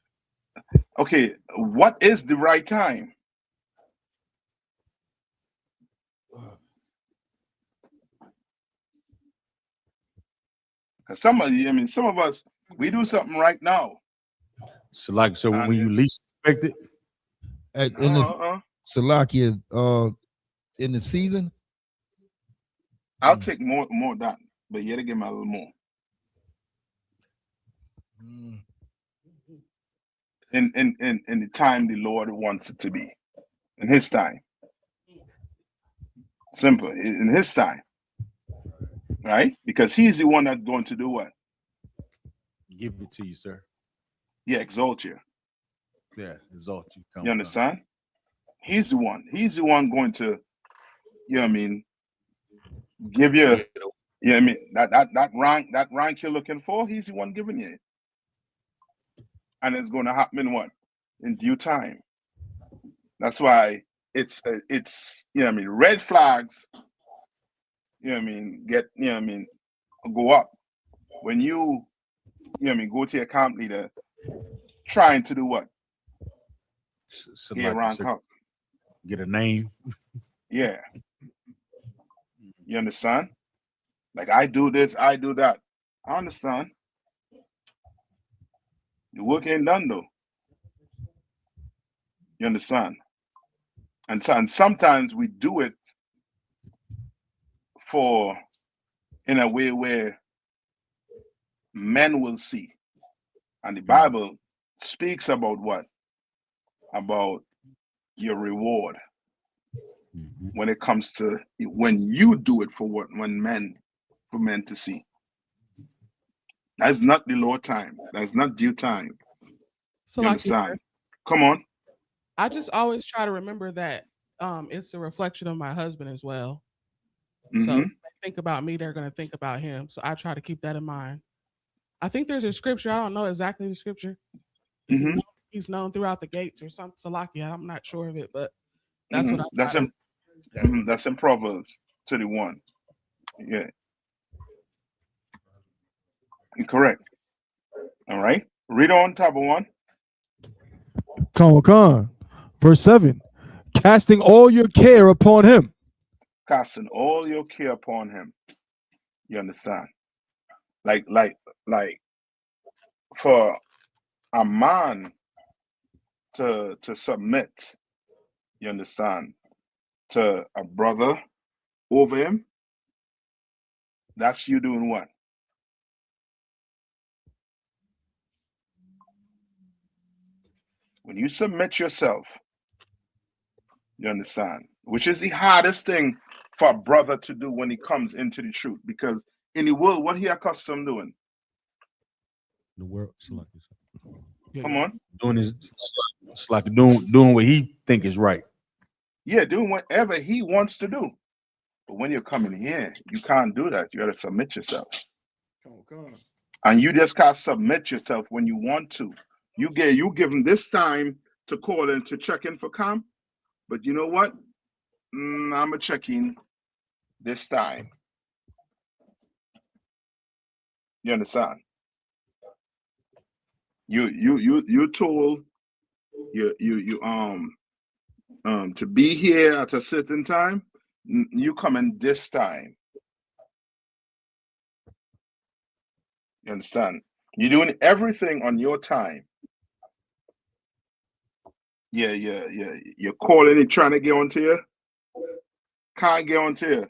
Okay, what is the right time? Some of us, we do something right now. So when you least expect it. In the Salakia, in the season. I'll take more of that, but you gotta give me a little more. In the time the Lord wants it to be, in His time. Simple, in His time, right? Because He's the one that's going to do what? Give it to you, sir. Yeah, exalt you. Yeah, exalt you. You understand? He's the one. He's the one going to, give you. That rank you're looking for. He's the one giving you. And it's going to happen in what? In due time. That's why it's red flags, get, go up. When you, go to your camp leader trying to do what? Get rank up. Get a name. Yeah. You understand? Like, I do this, I do that. I understand. The work ain't done though. You understand? And sometimes we do it in a way where men will see. And the Bible speaks about what? About your reward. When it comes to when you do it for men to see. That's not the Lord time. That's not due time. So you understand? Come on. I just always try to remember that it's a reflection of my husband as well. So if they think about me, they're going to think about him. So I try to keep that in mind. I think there's a scripture. I don't know exactly the scripture. he's known throughout the gates or something. Salakia, I'm not sure of it, but that's what I That's got. that's in Proverbs 31. Yeah, you're correct. All right. Read on, top of one. Con. Verse 7. Casting all your care upon him. Casting all your care upon him. You understand? Like for a man to submit, you understand, to a brother over him, that's you doing what? When you submit yourself, you understand, which is the hardest thing for a brother to do when he comes into the truth, because in the world, what he accustomed doing? The world, Come on. Doing his, it's like doing what he think is right. Yeah, doing whatever he wants to do. But when you're coming here, you can't do that. You got to submit yourself. And you just can't submit yourself when you want to. You give him this time to call in to check in for calm. But you know what? I'm going to check in this time. You understand? You told you to be here at a certain time. You come in this time. You understand? You're doing everything on your time. Yeah. You're calling and trying to get onto you. Can't get onto you.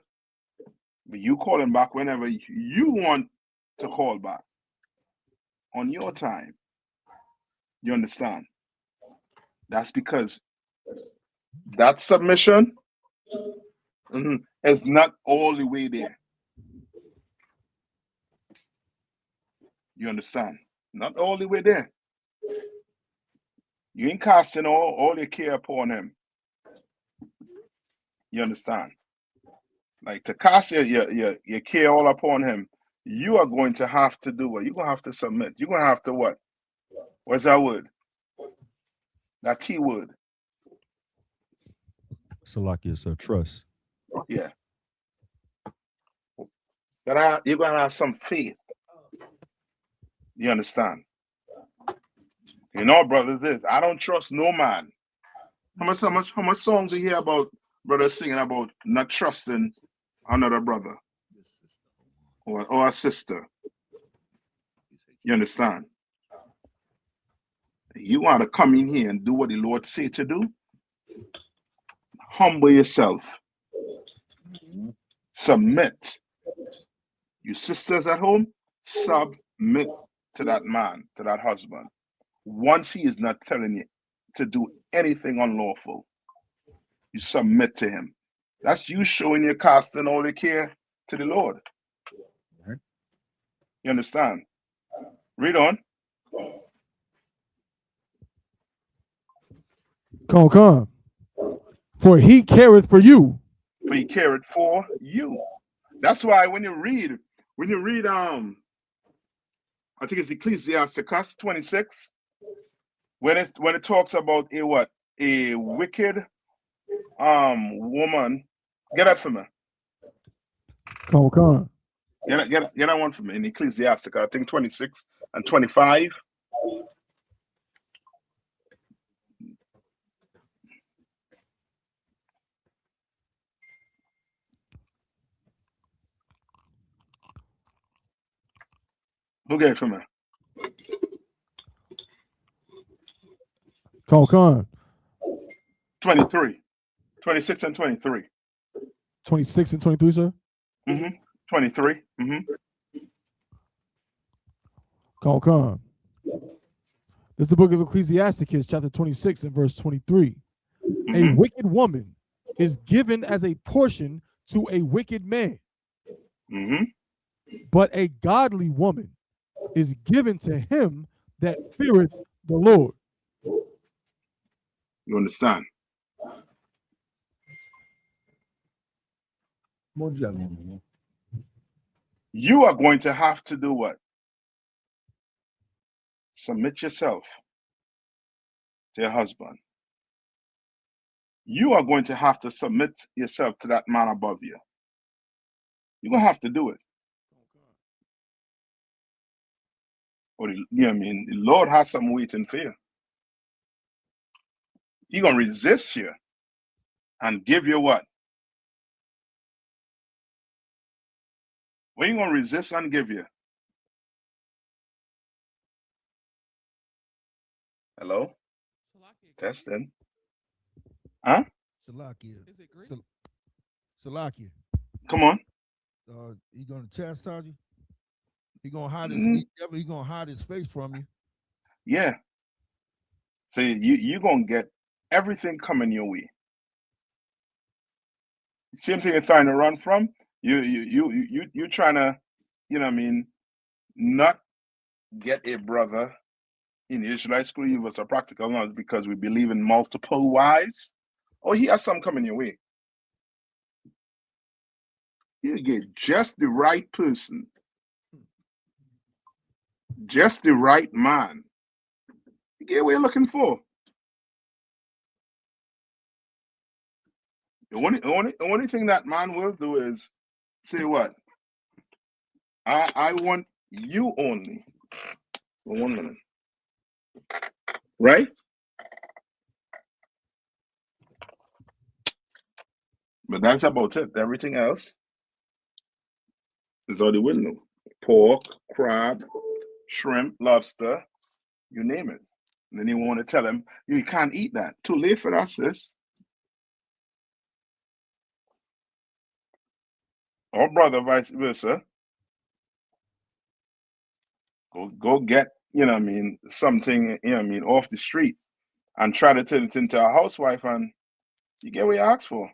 But you calling back whenever you want to call back. On your time. You understand? That's because that submission is not all the way there. You understand? Not all the way there. You ain't casting all your care upon him. You understand? Like to cast your care all upon him, you are going to have to do what? You're going to have to submit. You're going to have to what? What's that word? That T word. Salakia, so trust. Yeah. You're going to have some faith. You understand? You know, brothers, this I don't trust no man. How much songs you hear about brothers singing about not trusting another brother or a sister? You understand? You want to come in here and do what the Lord say to do? Humble yourself. Submit. You sisters at home, submit to that man, to that husband. Once he is not telling you to do anything unlawful, you submit to him. That's you showing your casting all the care to the Lord. You understand? Read on. Come. For he careth for you. For he careth for you. That's why when you read, I think it's Ecclesiastes 26, when it talks about a wicked woman. Get that for me. Come. Get that one for me in Ecclesiastes, I think 26 and 25. Who get it for me? Come. 23. 26 and 23. 26 and 23, sir? 23. Come. This is the book of Ecclesiasticus, chapter 26 and verse 23. A wicked woman is given as a portion to a wicked man. But a godly woman is given to him that feareth the Lord. You understand? You are going to have to do what? Submit yourself. to your husband, you are going to have to submit yourself to that man above you. You're going to have to do it. Or you know what I mean? The Lord has some waiting for you. He's going to resist you and give you what? What are you going to resist and give you? Hello? Testing. Huh? Salakia. Is it Greek? Salakia. Come on. He gonna chastise you. He gonna hide his. Mhm. He gonna hide his face from you. Yeah. So you're going to get everything coming your way. Same thing you're trying to run from. You're trying to, you know what I mean, not get a brother in the Israelite school. Give us a practical knowledge because we believe in multiple wives. Oh, he has some coming your way. You get just the right person, just the right man. You get what you're looking for. The only thing that man will do is say what? I want you only. For 1 minute. Right? But that's about it. Everything else is all the window. Pork, crab, shrimp, lobster, you name it. And then you want to tell him, you can't eat that. Too late for that, sis. Or brother, vice versa. Go get, you know what I mean, something, you know what I mean, off the street and try to turn it into a housewife and you get what you asked for.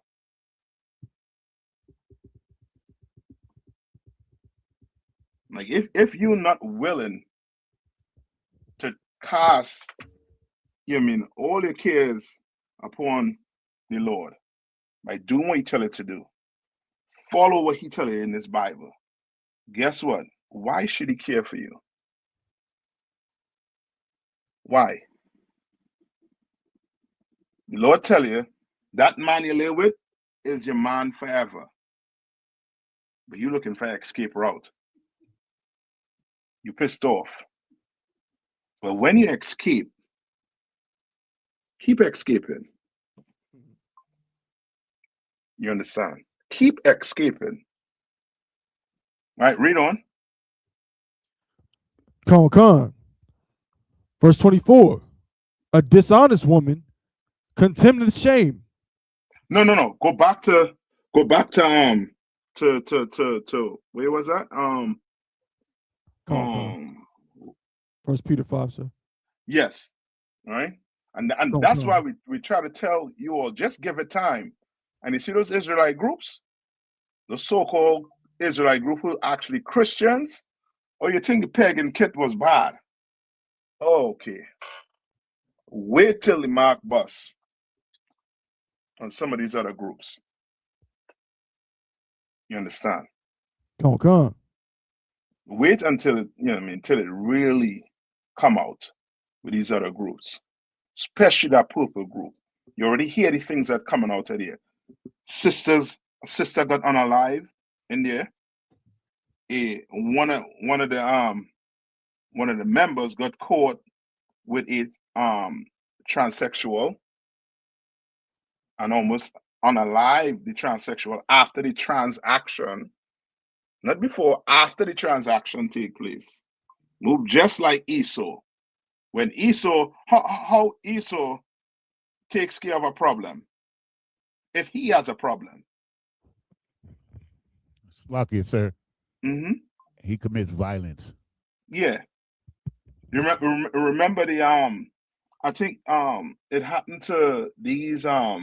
Like if you're not willing to cast, you know what I mean, all your cares upon the Lord by doing what he tell you to do, follow what he tell you in this Bible. Guess what? Why should he care for you? Why? The Lord tell you that man you live with is your man forever. But you're looking for an escape route. You're pissed off. But when you escape, keep escaping. You understand? Keep escaping. Right, read on. Con. Verse 24. A dishonest woman contemneth shame. No. Go back to where was that? First Peter 5, sir. Yes. Right? And that's why we try to tell you all, just give it time. And you see those Israelite groups, the so-called Israelite group who are actually Christians, or you think the pagan kit was bad? Okay. Wait till the mark bus on some of these other groups. You understand? Come. Wait until it, you know what I mean, until it really come out with these other groups, especially that purple group. You already hear the things that coming out of there. A sister got unalive in there. One of the members got caught with a transsexual and almost unalive the transsexual after the transaction, not before, after the transaction take place. Move just like Esau. When Esau, how Esau takes care of a problem, if he has a problem. Lucky, sir. Mm-hmm. He commits violence. Yeah. You remember the I think it happened to these I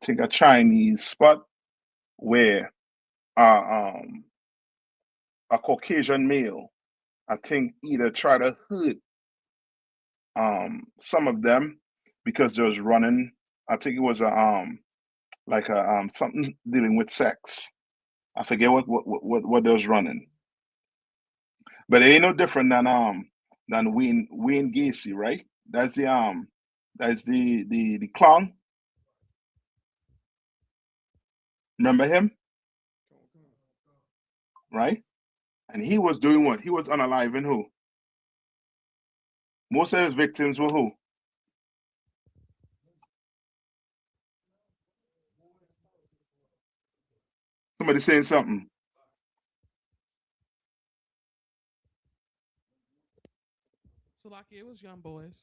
think a Chinese spot where a Caucasian male, I think, either try to hurt some of them because they was running. I think it was a like a something dealing with sex. I forget what they was running. But it ain't no different than than Wayne Gacy, right? That's the clown. Remember him? Right? And he was doing what? He was unaliving who? Most of his victims were who? Somebody saying something. So like it was young boys.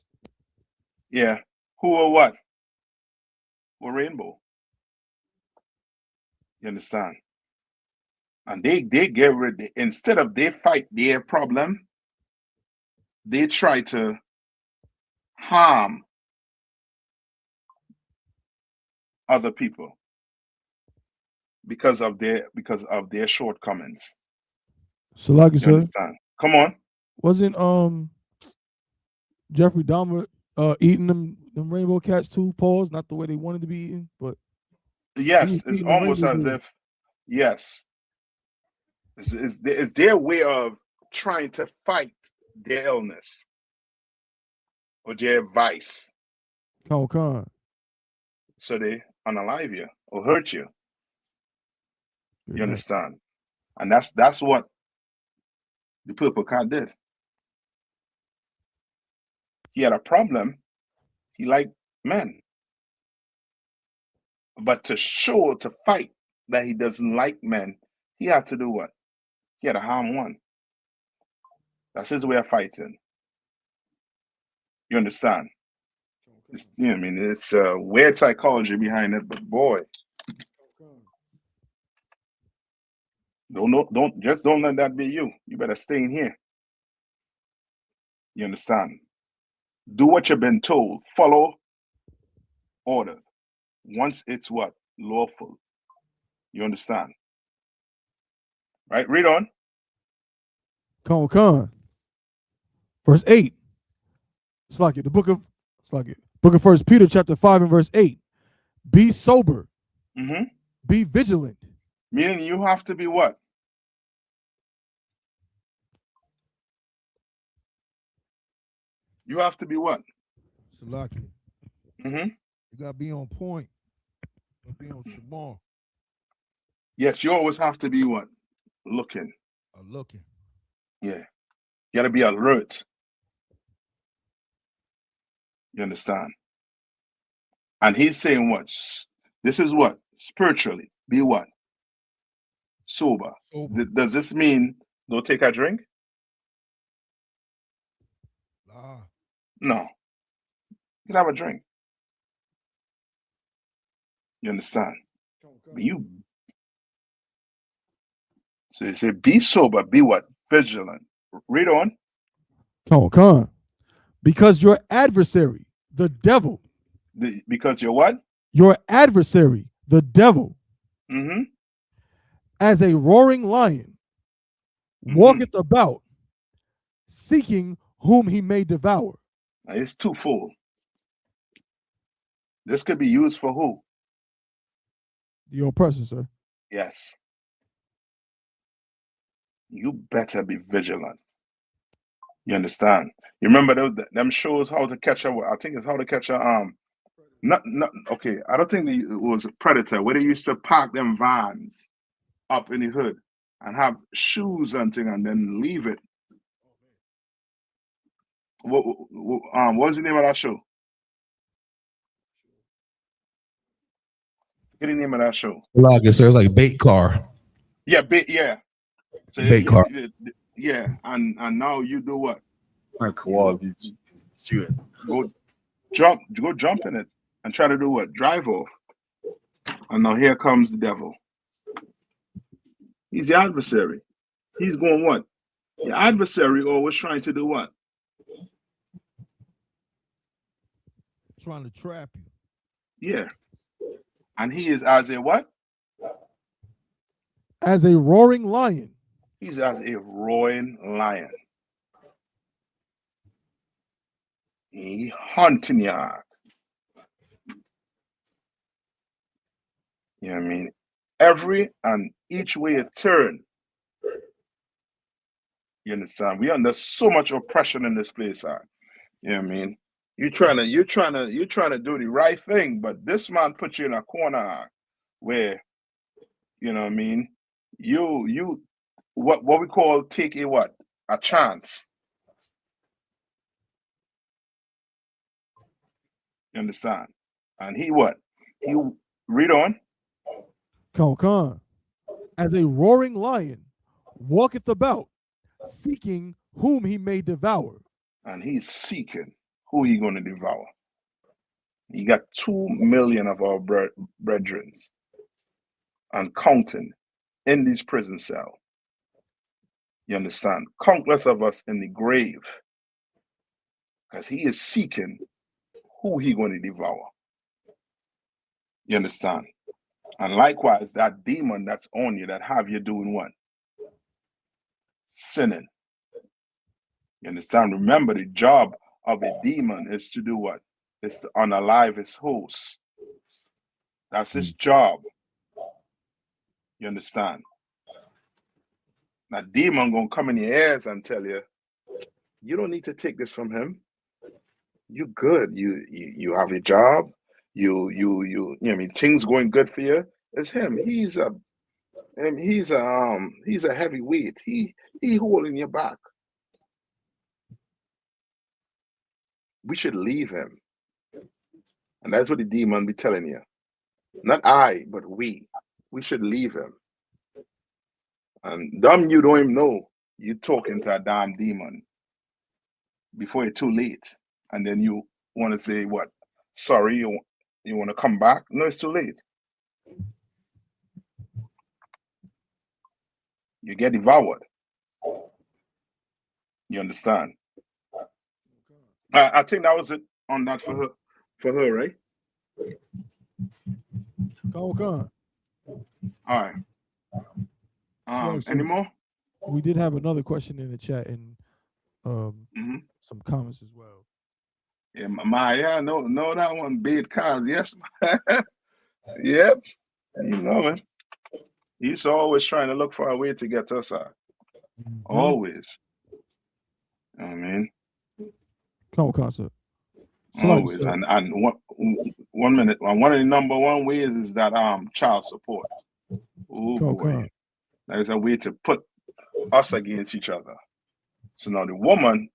Yeah. Who or what? Were rainbow. You understand? And they get rid, instead of they fight their problem, they try to harm other people because of their shortcomings. Salaki, You sir. understand? Come on. Wasn't Jeffrey Dahmer eating them rainbow cats too? Pause. Not the way they wanted to be eaten, but Yes, it's eating them almost rainbow as boys. if, yes, it's their way of trying to fight their illness or their vice. Con. So they unalive you or hurt you. Good You night. understand? And that's what the purple cat did. He had a problem. He liked men. But to fight that he doesn't like men, he had to do what? He had to harm one. That's his way of fighting. You understand? It's, you know what I mean? It's weird psychology behind it, but boy, don't let that be you. You better stay in here. You understand? Do what you've been told. Follow order. Once it's what? Lawful. You understand? Right? Read on. Con. Verse 8. Salaki, the book of First Peter, chapter 5 and verse 8. Be sober. Mm-hmm. Be vigilant. Meaning you have to be what? You have to be what? Salaki. Mm-hmm. You gotta be on point. You gotta be on Shamar. Yes, you always have to be what? Looking. Looking. Yeah. You gotta be alert. You understand? And he's saying what? This is what? Spiritually. Be what? Sober. Does this mean don't take a drink? No. You can have a drink. You understand? But so they say be sober, be what? Vigilant. Read on. Con. Because your adversary, the devil. Because you're what? Your adversary, the devil. Mm-hmm. As a roaring lion, walketh about, seeking whom he may devour. Now, it's twofold. This could be used for who? The oppressor, sir. Yes. You better be vigilant. You understand? You remember them shows How to Catch a, I think it's How to Catch a not okay. I don't think it was a Predator where they used to park them vans up in the hood and have shoes and thing and then leave it. What's the name of that show? Get the name of that show. Like sir, it's like bait car. Yeah, yeah. So Bait car. Yeah, and now you do what? Go jump in it and try to do what? Drive off. And now here comes the devil. He's the adversary. He's going what? The adversary always trying to do what? Trying to trap you. Yeah. And he is as a what? As a roaring lion. He's as a roaring lion. He hunting ya. You know what I mean? Every and each way you turn, You understand? We under so much oppression in this place, you know what I mean? You're trying to do the right thing, but this man put you in a corner where, you know what I mean, you what we call take a chance. You understand? And he read on. Come. As a roaring lion walketh about, seeking whom he may devour. And he's seeking who he going to devour. He got 2 million of our brethren and counting in this prison cell. You understand? Countless of us in the grave. Because he is seeking who he going to devour. You understand? And likewise, that demon that's on you that have you doing what? Sinning. You understand? Remember, the job of a demon is to do what? It's to unalive his host. That's his job. You understand? Now, demon gonna come in your ears and tell you, you don't need to take this from him. You good. You have a job. You know what I mean, things going good for you. It's him. He's a heavyweight. He holding your back. We should leave him. And that's what the demon be telling you. Not I, but we. We should leave him. And you don't even know you talking to a damn demon before it's too late. And then you want to say what? Sorry, you want to come back? No, it's too late. You get devoured. You understand? I think that was it on that for her, right? Come. All right. So any more? We did have another question in the chat and some comments as well. Yeah, no, that one bid cars. Yes, yep. You know it. He's always trying to look for a way to get us out. Always. You know what I mean? Come, sir. Always. And one minute. One of the number one ways is that child support. Oh boy. That is a way to put us against each other. So now the woman,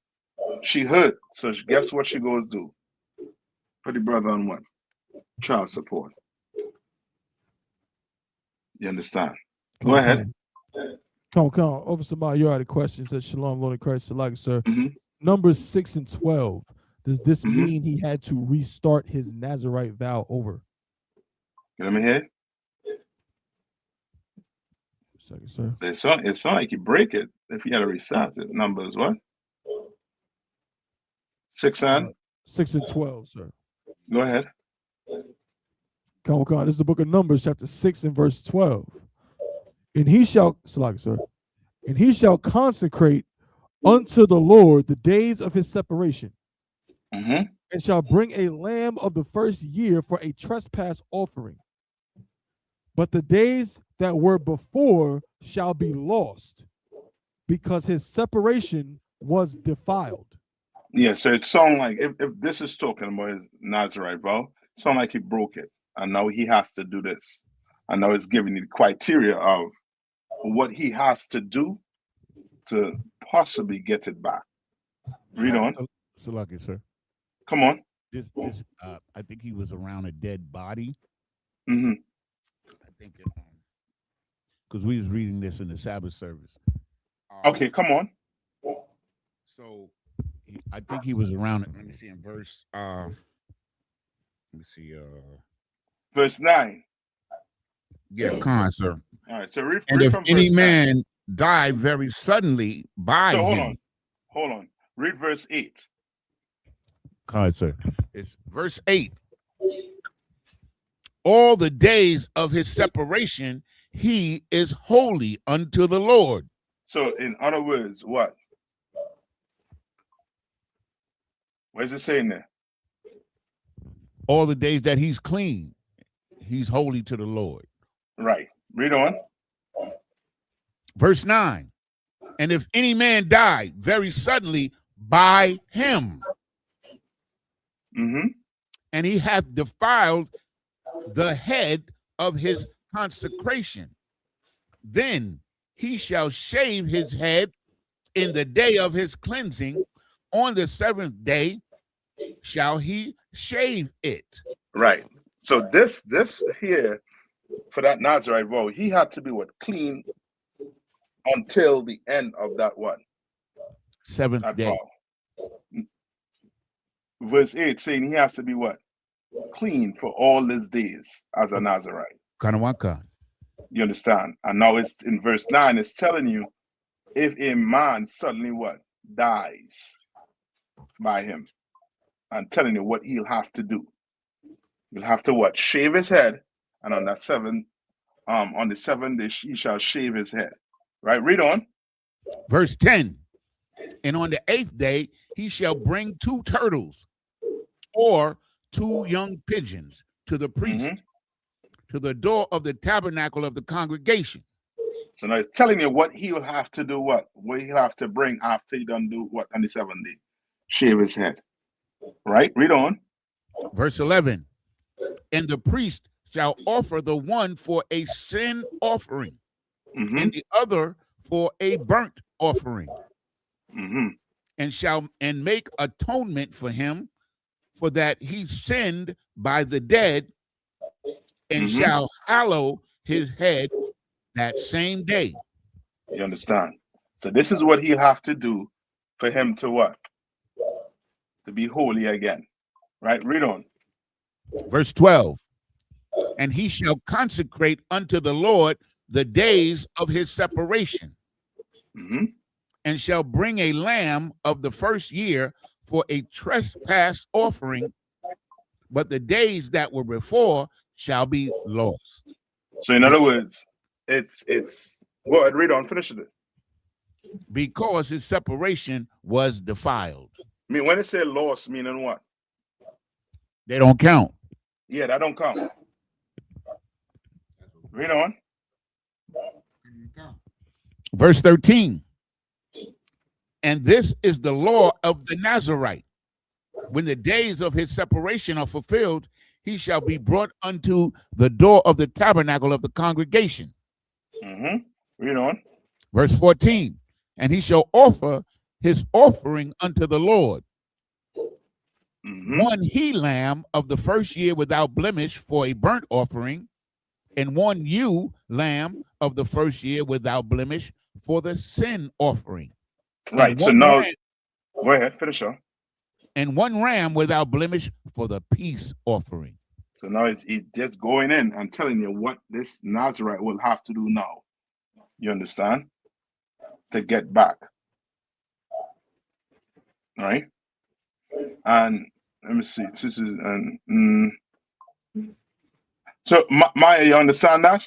she hurt. So guess what she goes do? Put the brother on what? Child support. You understand? Go ahead. Come. Over somebody, you had a question. Says Shalom, Lord of Christ, sir. Numbers 6 and 12. Does this mean he had to restart his Nazirite vow over? Let me hear. Second, sir. It's not like you break it if you had to restart it. Numbers what? 6 and 12, sir. Go ahead. Come. This is the book of Numbers, chapter 6 and verse 12. And he shall, and he shall consecrate unto the Lord the days of his separation, and shall bring a lamb of the first year for a trespass offering. But the days that were before shall be lost, because his separation was defiled. Yeah, so it sounds like if this is talking about his Nazirite vow, it sounds like he broke it, and now he has to do this, and now it's giving the criteria of what he has to do to possibly get it back. Read on. So lucky, sir. Come on. This I think he was around a dead body. I think because we was reading this in the Sabbath service. Okay, come on. So I think he was around. Let me see in verse. Let me see. Verse 9. Yeah, come on, sir. All right. So read and if from any verse man 9. die very suddenly by him. Hold on. Read verse 8. All right, sir. It's verse 8. All the days of his separation, he is holy unto the Lord. So, in other words, what? What is it saying there? All the days that he's clean, he's holy to the Lord. Right. Read on. Verse 9. And if any man die very suddenly by him, and he hath defiled the head of his consecration, then he shall shave his head in the day of his cleansing. On the seventh day shall he shave it. Right. So this here for that Nazarite vow, he had to be what? Clean until the end of that what? Seventh That day. vow. Verse 8 saying he has to be what? Clean for all his days as a Nazarite. Kanawaka. You understand? And now it's in verse 9, it's telling you if a man suddenly what? Dies by him. I'm telling you what he'll have to do. He'll have to what? Shave his head, and on the seventh day he shall shave his head. Right? Read on. Verse 10. And on the 8th day he shall bring 2 turtles or 2 young pigeons to the priest to the door of the tabernacle of the congregation. So now it's telling you what he will have to do, what he'll have to bring after he done do what on the 7th day. Shave his head. Right? Read on. Verse 11. And the priest shall offer the one for a sin offering, and the other for a burnt offering, and make atonement for him, for that he sinned by the dead, and shall hallow his head that same day. You understand? So this is what he'll have to do for him to what? To be holy again. Right? Read on. Verse 12. And he shall consecrate unto the Lord the days of his separation, and shall bring a lamb of the first year for a trespass offering, but the days that were before shall be lost. So in other words, it's go ahead, read on, finish it. Because his separation was defiled. I mean, when it say lost, meaning what? They don't count. Yeah, that don't count. Read on. Verse 13. And this is the law of the Nazarite. When the days of his separation are fulfilled, he shall be brought unto the door of the tabernacle of the congregation. Read on. Verse 14. And he shall offer his offering unto the Lord, 1 he lamb of the first year without blemish for a burnt offering, and 1 ewe lamb of the first year without blemish for the sin offering. Right. So now, go ahead, finish on. And 1 ram without blemish for the peace offering. So now it's just going in and telling you what this Nazarite will have to do now. You understand? To get back. All right. And let me see. This is so Maya, you understand that?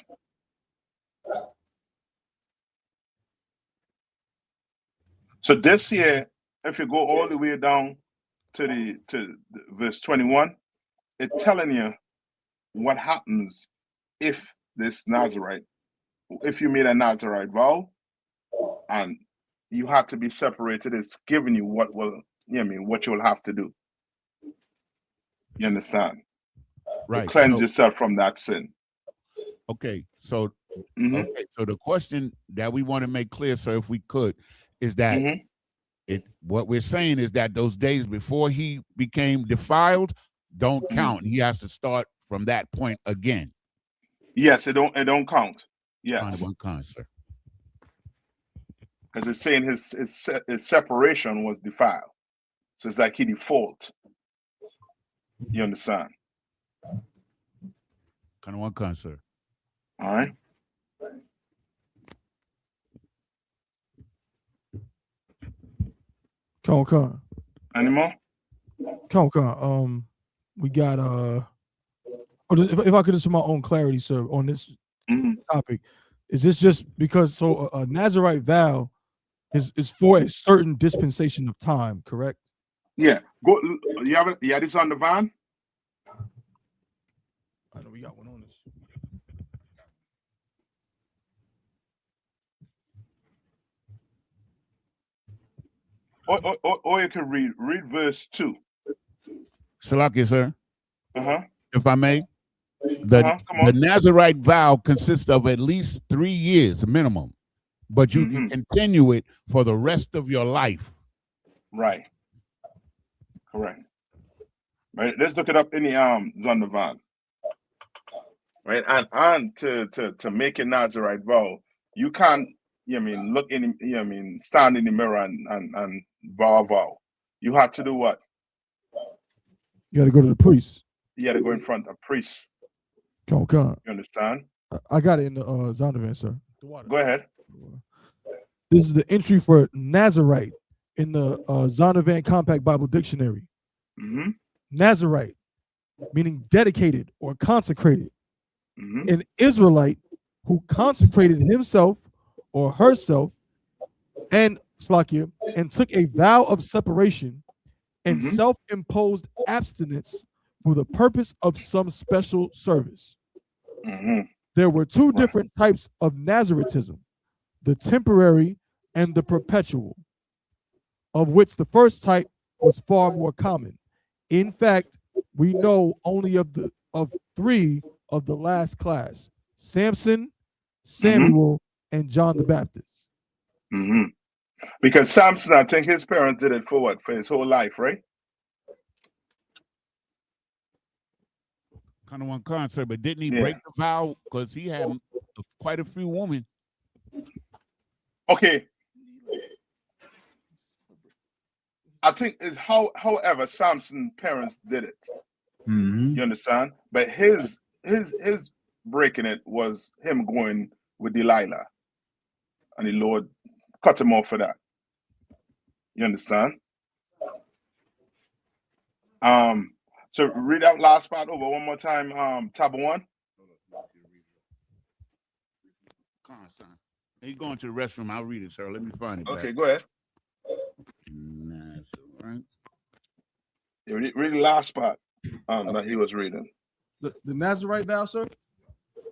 So this here, if you go all the way down to the verse 21, it's telling you what happens if this Nazarite, if you made a Nazarite vow and you have to be separated, it's giving you what will, what you'll have to do. You understand? Right. To cleanse yourself from that sin. Okay. So so the question that we want to make clear, sir, if we could, is that what we're saying is that those days before he became defiled don't count. He has to start from that point again. Yes, it don't count. Yes. One count, sir. Because it's saying his separation was defiled. So it's like he default. You understand? Kind of one count, sir. All right. Con. Any more? Con. We got if I could just for my own clarity, sir, on this topic, is this just because a Nazarite vow is for a certain dispensation of time, correct? Yeah. Go. You have this on the van? I know we got one on this. or you can read verse 2. Salakia, sir, Uh-huh. if I may. Come The on. Nazarite vow consists of at least 3 years minimum, but you can continue it for the rest of your life. Right. Correct. Right. Let's look it up in the Zondervan. Right. And to make a Nazarite vow, you can't, look in, stand in the mirror and vow a vow. You have to do what? You got to go to the priest. You got to go in front of a priest. Come on. You understand? I got it in the Zondervan, sir. Go ahead. This is the entry for Nazarite in the Zondervan Compact Bible Dictionary. Nazarite, meaning dedicated or consecrated. An Israelite who consecrated himself or herself and took a vow of separation and self-imposed abstinence for the purpose of some special service. There were two different types of Nazaritism, the temporary and the perpetual, of which the first type was far more common. In fact, we know only of 3 of the last class: Samson, Samuel, and John the Baptist. Because Samson, I think his parents did it for what? For his whole life, right? Kind of one concept, but didn't he break the vow because he had quite a few women? Okay. I think is however Samson's parents did it. You understand? But his breaking it was him going with Delilah, and the Lord cut him off for that. You understand? So read that last part over one more time. Tab 1. Come on, son. He's going to the restroom. I'll read it, sir. Let me find it. Okay, go ahead. Right. Yeah, read the last part that he was reading. The Nazarite vow, sir?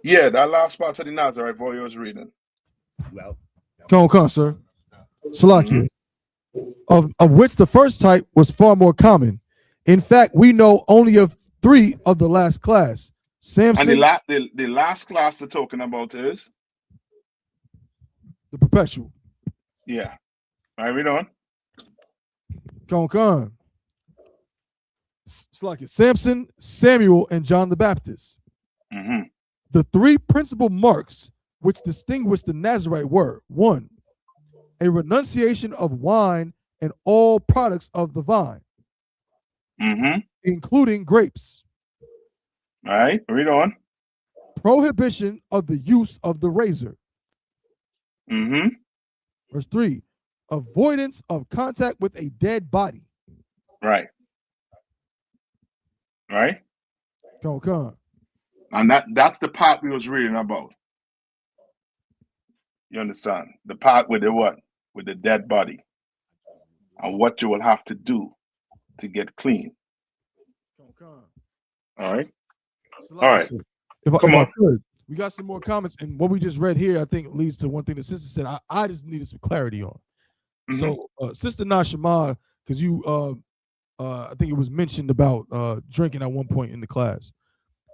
Yeah, that last part of the Nazarite vow he was reading. Well, Come on, sir. Salakia. Of which the first type was far more common. In fact, we know only of 3 of the last class. Samson. And the last class they're talking about is the perpetual. Yeah. All right, read on. Come on. Salakia. Samson, Samuel, and John the Baptist. The 3 principal marks which distinguish the Nazarite were: 1, a renunciation of wine and all products of the vine, including grapes. All right, read on. Prohibition of the use of the razor. Verse 3, avoidance of contact with a dead body. Right. Come on. And that's the part we was reading about. You understand? The part with the what? With the dead body. And what you will have to do to get clean. All right. If I could, we got some more comments, and what we just read here, I think, leads to one thing the sister said. I just needed some clarity on. So, Sister Nashima, because you, I think it was mentioned about drinking at one point in the class.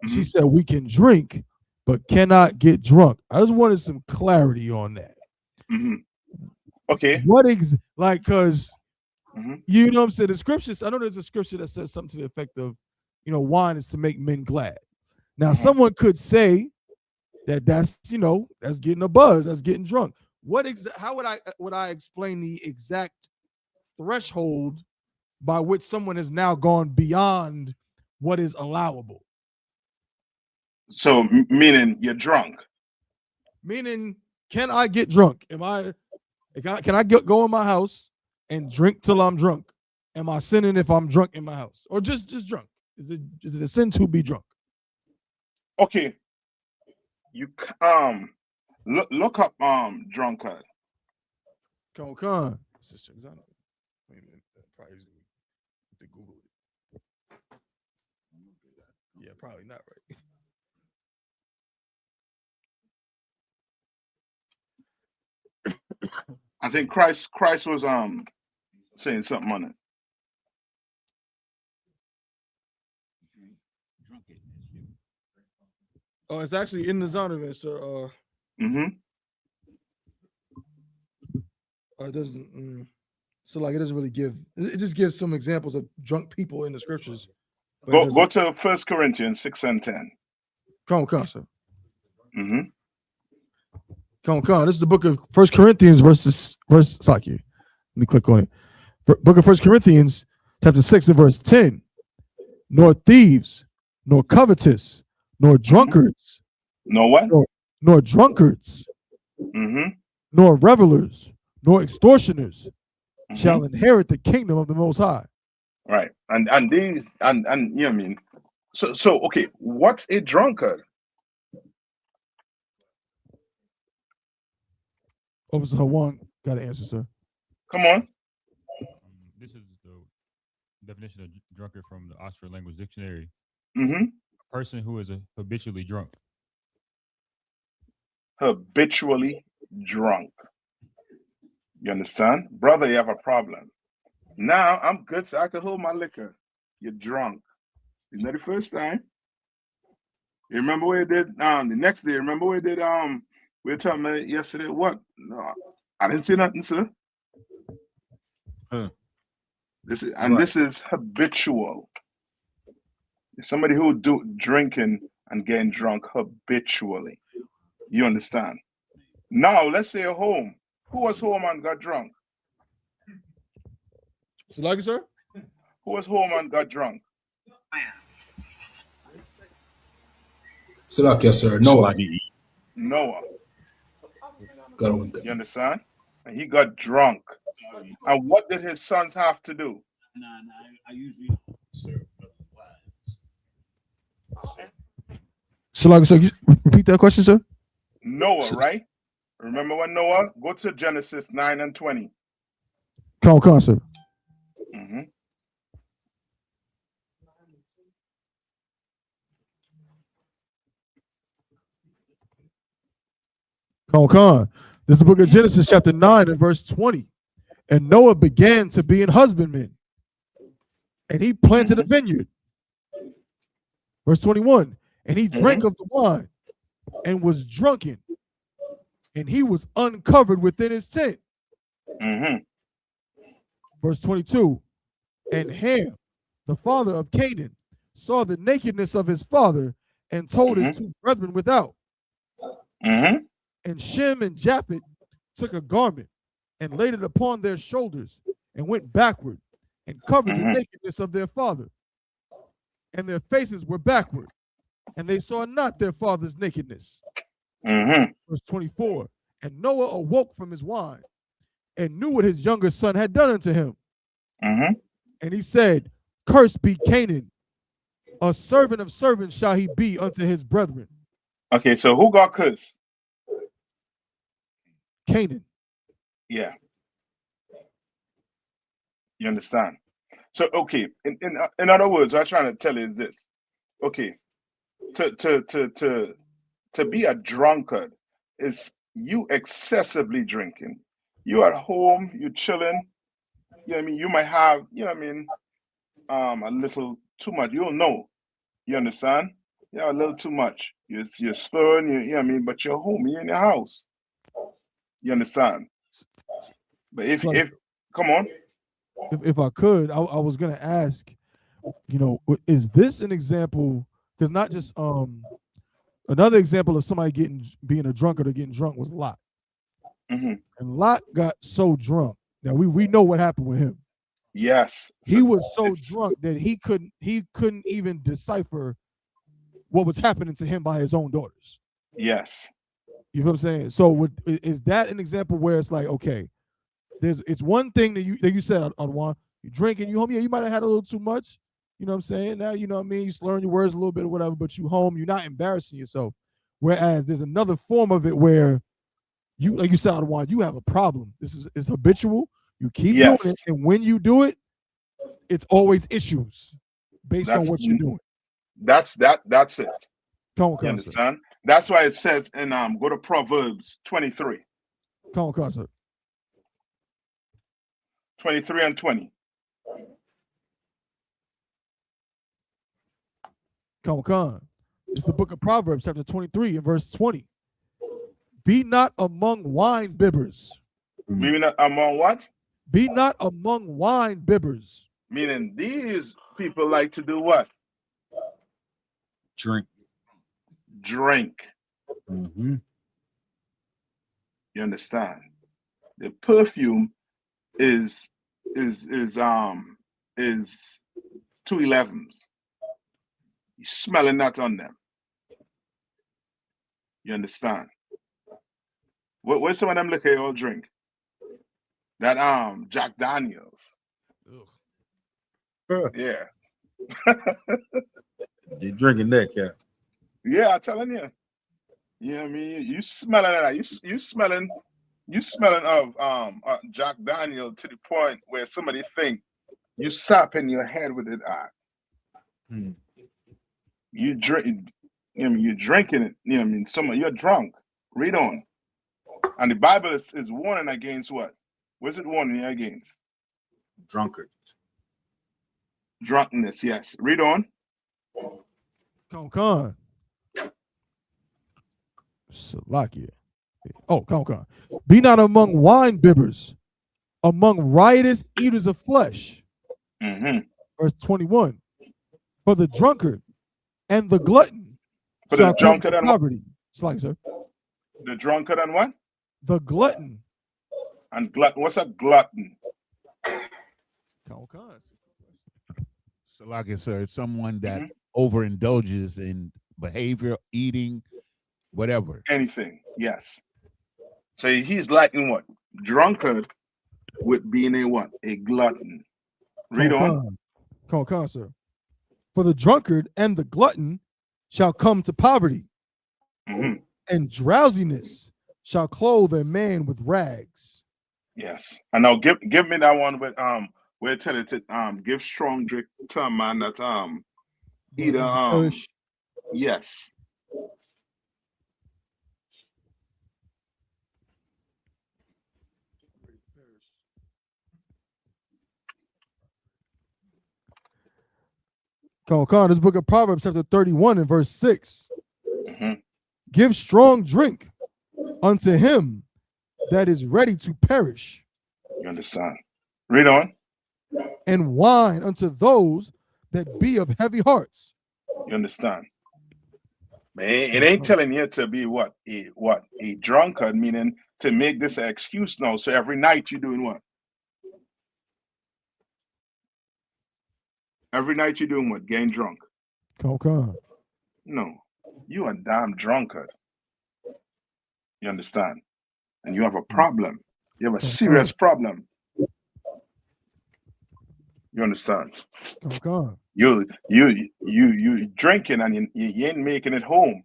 She said we can drink, but cannot get drunk. I just wanted some clarity on that. Okay. What because you know what I'm saying? The scriptures, I know there's a scripture that says something to the effect of, wine is to make men glad. Now, someone could say that's getting a buzz, that's getting drunk. How would I explain the exact threshold by which someone has now gone beyond what is allowable? So meaning you're drunk. Meaning, can I get drunk? Can I go in my house and drink till I'm drunk? Am I sinning if I'm drunk in my house, or just drunk? Is it a sin to be drunk? Okay. You look up drunkard. Con. Sister, wait a minute. Probably to Google it. Yeah, probably not right. I think Christ was saying something on it. Oh, it's actually in the Zonovan, sir. It doesn't. So like, it doesn't really give. It just gives some examples of drunk people in the scriptures. Go to 1 Corinthians 6 and 10. Come on, sir. Come on. This is the book of 1 Corinthians, verse. Let me click on it. Book of 1 Corinthians, chapter 6 and verse 10. Nor thieves, nor covetous, nor drunkards. Nor what? Nor drunkards. Nor revelers, nor extortioners shall inherit the kingdom of the Most High. Right. And these and you know what I mean. So okay, what's a drunkard? Officer Hawan got an answer, sir. Come on. This is the definition of drunkard from the Oxford Language Dictionary. A person who is habitually drunk. Habitually drunk. You understand? Brother, you have a problem. Now I'm good, so I can hold my liquor. You're drunk. Isn't that the first time? You remember what you did the next day? Remember what you did we were talking about yesterday? What? No, I didn't say nothing, sir. This is habitual. It's somebody who do drinking and getting drunk habitually. You understand? Now let's say you're home. Who was home and got drunk? So like, sir? Who was home and got drunk? So like, yes, sir. Noah. Noah. You You understand? And he got drunk. And what did his sons have to do? I usually serve So like, sir, repeat that question, sir. Noah, right? Remember when Noah? Go to Genesis 9 and 20. Come on, sir. Come on. This is the book of Genesis, chapter 9 and verse 20. And Noah began to be an husbandman, and he planted a vineyard. Verse 21. And he drank of the wine and was drunken, and he was uncovered within his tent. Verse 22. And Ham, the father of Canaan, saw the nakedness of his father and told his two brethren without. And Shem and Japheth took a garment and laid it upon their shoulders and went backward and covered the nakedness of their father. And their faces were backward, and they saw not their father's nakedness. Verse 24. And Noah awoke from his wine and knew what his younger son had done unto him. And he said, Cursed be Canaan, a servant of servants shall he be unto his brethren. Okay, so who got cursed? Canaan. Yeah. You understand? So okay, in other words, what I'm trying to tell you is this. Okay, to be a drunkard is you excessively drinking. You at home, you chilling. You know what I mean? You might have, you know what I mean, a little too much. You don't know. You understand? Yeah, a little too much. You're stirring, you know what I mean, but you're home, you're in your house. You understand? But if come on. If I could, I was gonna ask, you know, is this an example? Because not just another example of somebody being a drunkard or getting drunk was Lot. And Lot got so drunk. Now we know what happened with him. Yes. He was so drunk that he couldn't even decipher what was happening to him by his own daughters. Yes. You know what I'm saying? So is that an example where it's like, okay, it's one thing that you said on one, you drinking, you home, yeah, you might have had a little too much. You know what I'm saying? Now, you know what I mean? You slurring your words a little bit or whatever, but you home, you're not embarrassing yourself. Whereas there's another form of it where you, like you said, Adwan, you have a problem. This is habitual. You keep doing it, and when you do it, it's always issues based on what you're doing. That's it. Come on, you understand? That's why it says in go to Proverbs 23. Come on, sir. 23 and 20. Come. It's the book of Proverbs, chapter 23 and verse 20. Be not among wine bibbers. Maybe not among what? Be not among wine bibbers. Meaning these people like to do what? Drink. Mm-hmm. You understand? The perfume is 211s. You smelling that on them. You understand? What's some of them liquor you all drink? That Jack Daniels. Yeah. They drinking that, yeah. Yeah, I'm telling you. You know what I mean? You smelling that. You smelling of Jack Daniel to the point where somebody think you sapping your head with it. You drink, you know what I mean, you're drinking it, you know what I mean? You're drunk. Read on. And the Bible is warning against what? What's it warning you against? Drunkenness, yes. Read on. Come. Salakia. Oh, come. Be not among wine bibbers, among riotous eaters of flesh. Verse 21. For the drunkard and the glutton shall come to poverty. Slack, sir. The drunkard and what? The glutton. And glutton. What's a glutton? Salakia, sir, it's someone that overindulges in behavior, eating, whatever. Anything, yes. So he's liking what? Drunkard with being a what? A glutton. Read on. Come, sir. For the drunkard and the glutton shall come to poverty, and drowsiness shall clothe a man with rags. Yes. And now give me that one with where tell it to give strong drink to a man that either yes. Come, this book of Proverbs, chapter 31 and verse 6. Give strong drink unto him that is ready to perish. You understand? Read on. And wine unto those that be of heavy hearts. You understand? Man, it ain't telling you to be what? A drunkard, meaning to make this an excuse now. So every night you're doing what? Every night you're doing what? Getting drunk. Come. No, you a damn drunkard. You understand? And you have a problem. You have a serious problem. You understand? Come. You drinking and you ain't making it home.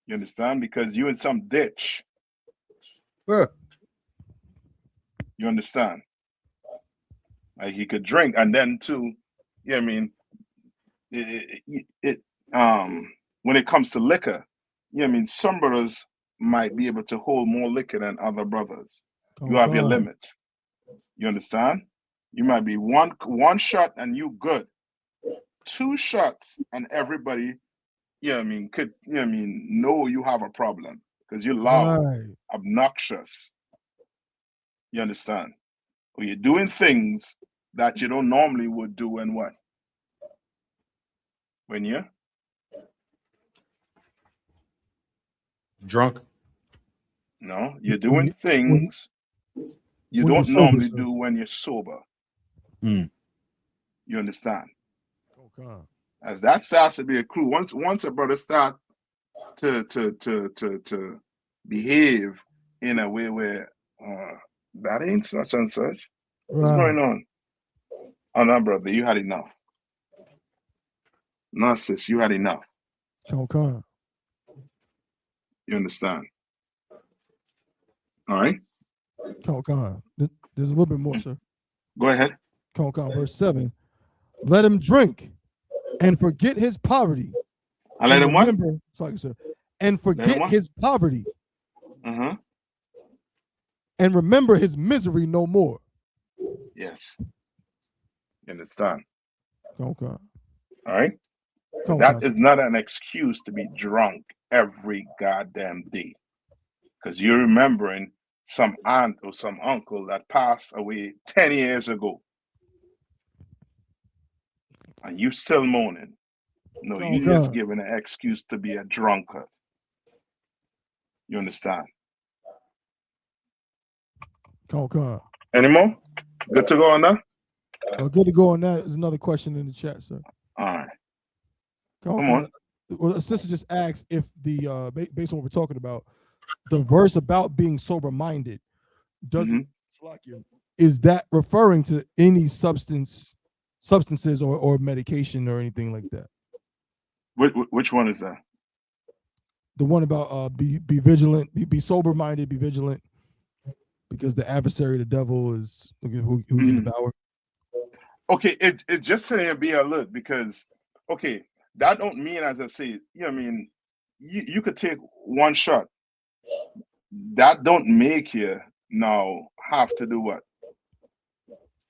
You understand? Because you in some ditch. You understand? Like you could drink and then too, you know what I mean? When it comes to liquor, you know what I mean, some brothers might be able to hold more liquor than other brothers. You have your limit. You understand? You might be one shot and you good. 2 shots and everybody, you know what I mean, could, you know what I mean, know you have a problem because you're loud, obnoxious. You understand? Or you're doing things that you don't normally would do when what? When you're drunk? No, you're doing things you don't normally do when you're sober. You understand? As that starts to be a clue. Once a brother start to behave in a way where that ain't such and such. What's going on? Oh no, brother, you had enough. No, sis, you had enough. You understand? All right. There's a little bit more, sir. Go ahead. Verse 7. Let him drink and forget his poverty. I let him what? Sorry, sir. And forget his poverty. And and remember his misery no more. Yes. You understand? Okay. All right. Come That on. is not an excuse to be drunk every goddamn day. Because you're remembering some aunt or some uncle that passed away 10 years ago. And you still moaning. No, you just giving an excuse to be a drunkard. You understand? Okay. Any more? Good to go on that? Good to go on that. There's another question in the chat, sir. All right. Come on. Well, a sister just asked if the based on what we're talking about, the verse about being sober-minded, is that referring to any substances or medication or anything like that? Which one is that? The one about be vigilant, be sober-minded, be vigilant, because the adversary, the devil, is who can devour. Okay, it just saying be alert because that don't mean, as I say, I mean, you could take one shot. That don't make you now have to do what?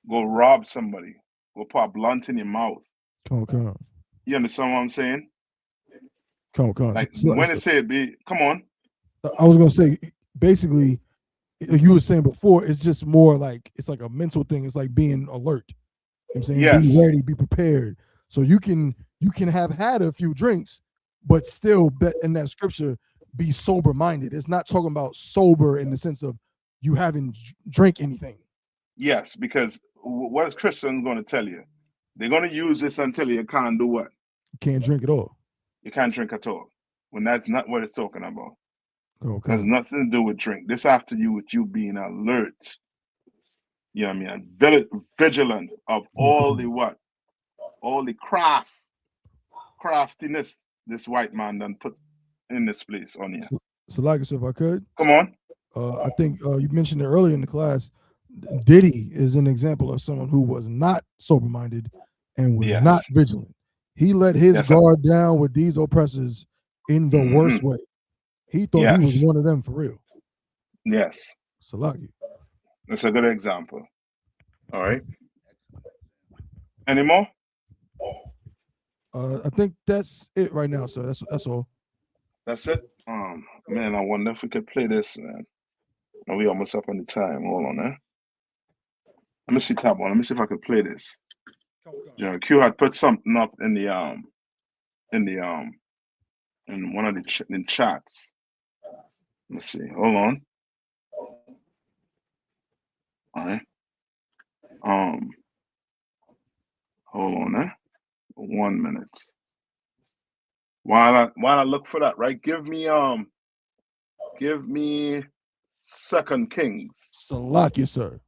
Go rob somebody, go put a blunt in your mouth. Okay. You understand what I'm saying? Like when it say be, come on. I was gonna say, basically, you were saying before, it's just more like it's like a mental thing. It's like being alert. You know what I'm saying, be ready, be prepared. So you can have had a few drinks, but still, in that scripture, be sober-minded. It's not talking about sober in the sense of you haven't drank anything. Yes, because what is Christian going to tell you? They're going to use this until you can't do what? You can't drink at all. You can't drink at all. When that's not what it's talking about. Okay. It has nothing to do with drink. This has to do with you being alert. You know what I mean? And vigilant of all the what? All the craftiness this white man done put in this place on here. So like I said, if I could. Come on. I think you mentioned it earlier in the class. Diddy is an example of someone who was not sober-minded and was not vigilant. He let his guard down with these oppressors in the worst way. He thought he was one of them for real. Yes. Salaki. That's a good example. All right. Any more? I think that's it right now, sir. That's all. That's it? Man, I wonder if we could play this, man. Are we almost up on the time? Hold on, eh? Let me see tab one. Let me see if I could play this. Q had put something up in the in one of the chats. Let me see. Hold on. All right. Hold on, eh? 1 minute. While I look for that, right? Give me 2 Kings. Salaki, sir.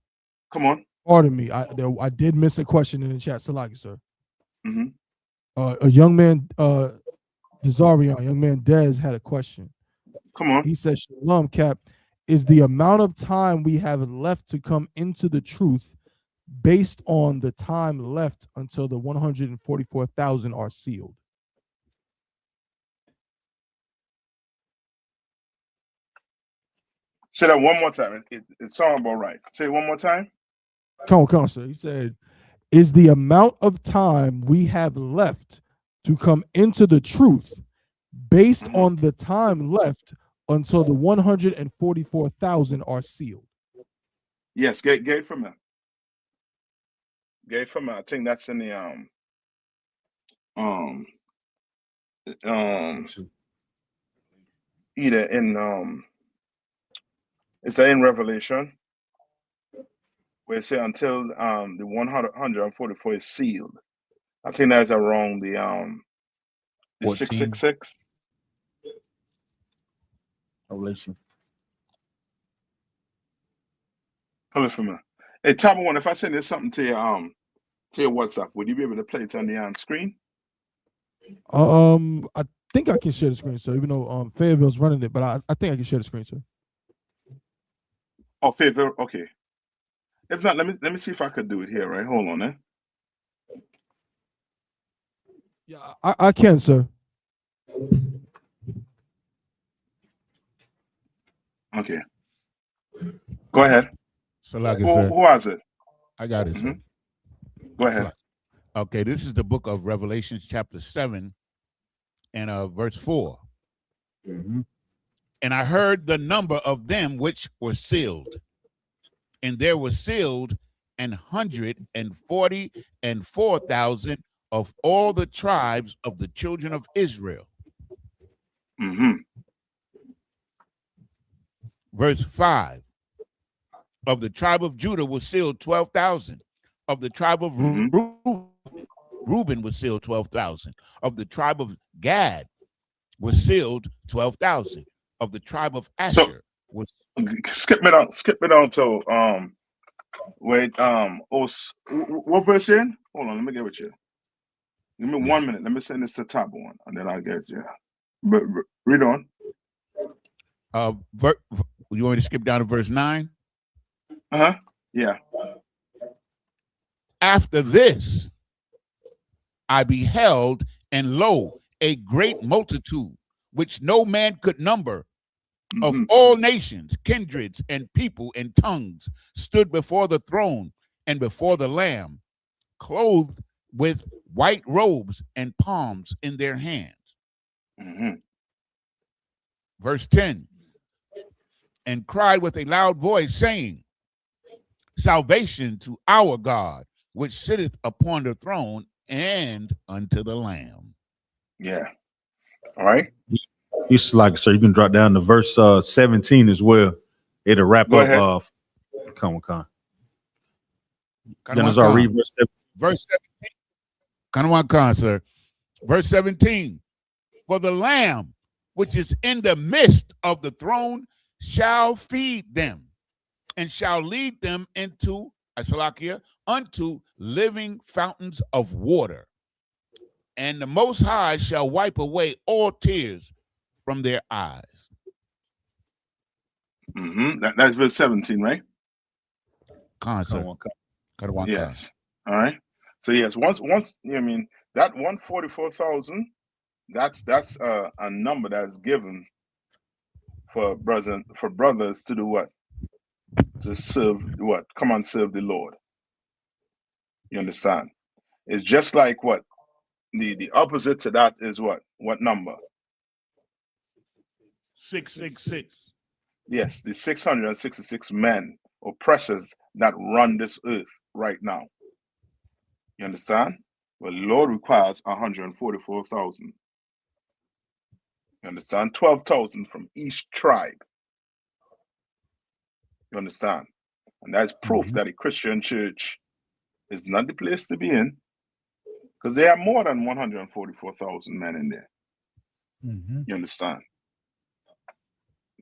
Come on. Pardon me. I did miss a question in the chat. Salaki, sir. Mm-hmm. A young man, Desarion, young man Dez had a question. Come on. He said, Shalom, Cap, is the amount of time we have left to come into the truth based on the time left until the 144,000 are sealed? Say that one more time. It sounds about right. Say it one more time. Come on, sir. He said, is the amount of time we have left to come into the truth based on the time left until the 144,000 are sealed? Yes, get it from there. Get it from there. I think that's in the either in it's in Revelation where it say until the 144 is sealed. I think that's around the 666. Revelation. Hold it from there. Hey, Top One, if I send this something to your WhatsApp, would you be able to play it on the screen? I think I can share the screen, sir. Even though Fayetteville's running it, but I think I can share the screen, sir. Oh, Fayetteville. Okay. If not, let me see if I could do it here. Right, hold on, eh? Yeah, I can, sir. Okay. Go ahead. Salaki, Who sir. was it? I got it, sir. Go ahead. Okay, this is the book of Revelation, chapter 7, and verse 4. And I heard the number of them which were sealed, and there were sealed 144,000 of all the tribes of the children of Israel. Verse 5. Of the tribe of Judah was sealed 12,000. Of the tribe of Reuben was sealed 12,000. Of the tribe of Gad was sealed 12,000. Of the tribe of Asher was. Skip me down to wait, what verse you in? Hold on, let me get with you. Give me 1 minute. Let me send this to top one, and then I'll get you. But read on. You want me to skip down to verse 9? Yeah. After this, I beheld, and lo, a great multitude, which no man could number, of all nations, kindreds, and people, and tongues, stood before the throne and before the Lamb, clothed with white robes and palms in their hands. Verse 10, and cried with a loud voice, saying, Salvation to our God, which sitteth upon the throne, and unto the Lamb. Yeah. All right. You like, so you can drop down to verse 17 as well. It'll wrap Go up. ahead. Come on. Read verse 17. Verse 17. Sir. Verse 17. For the Lamb, which is in the midst of the throne, shall feed them, and shall lead them into unto living fountains of water. And the Most High shall wipe away all tears from their eyes. That's verse 17, right? Yes. All right. So yes, once that 144,000, that's a number that's given for brothers to do what? To serve what? Come and serve the Lord. You understand? It's just like what? The opposite to that is what? What number? 666. Yes, the 666 men, oppressors that run this earth right now. You understand? Well, the Lord requires 144,000. You understand? 12,000 from each tribe. You understand? And that's proof that a Christian church is not the place to be in, because there are more than 144,000 men in there. You understand?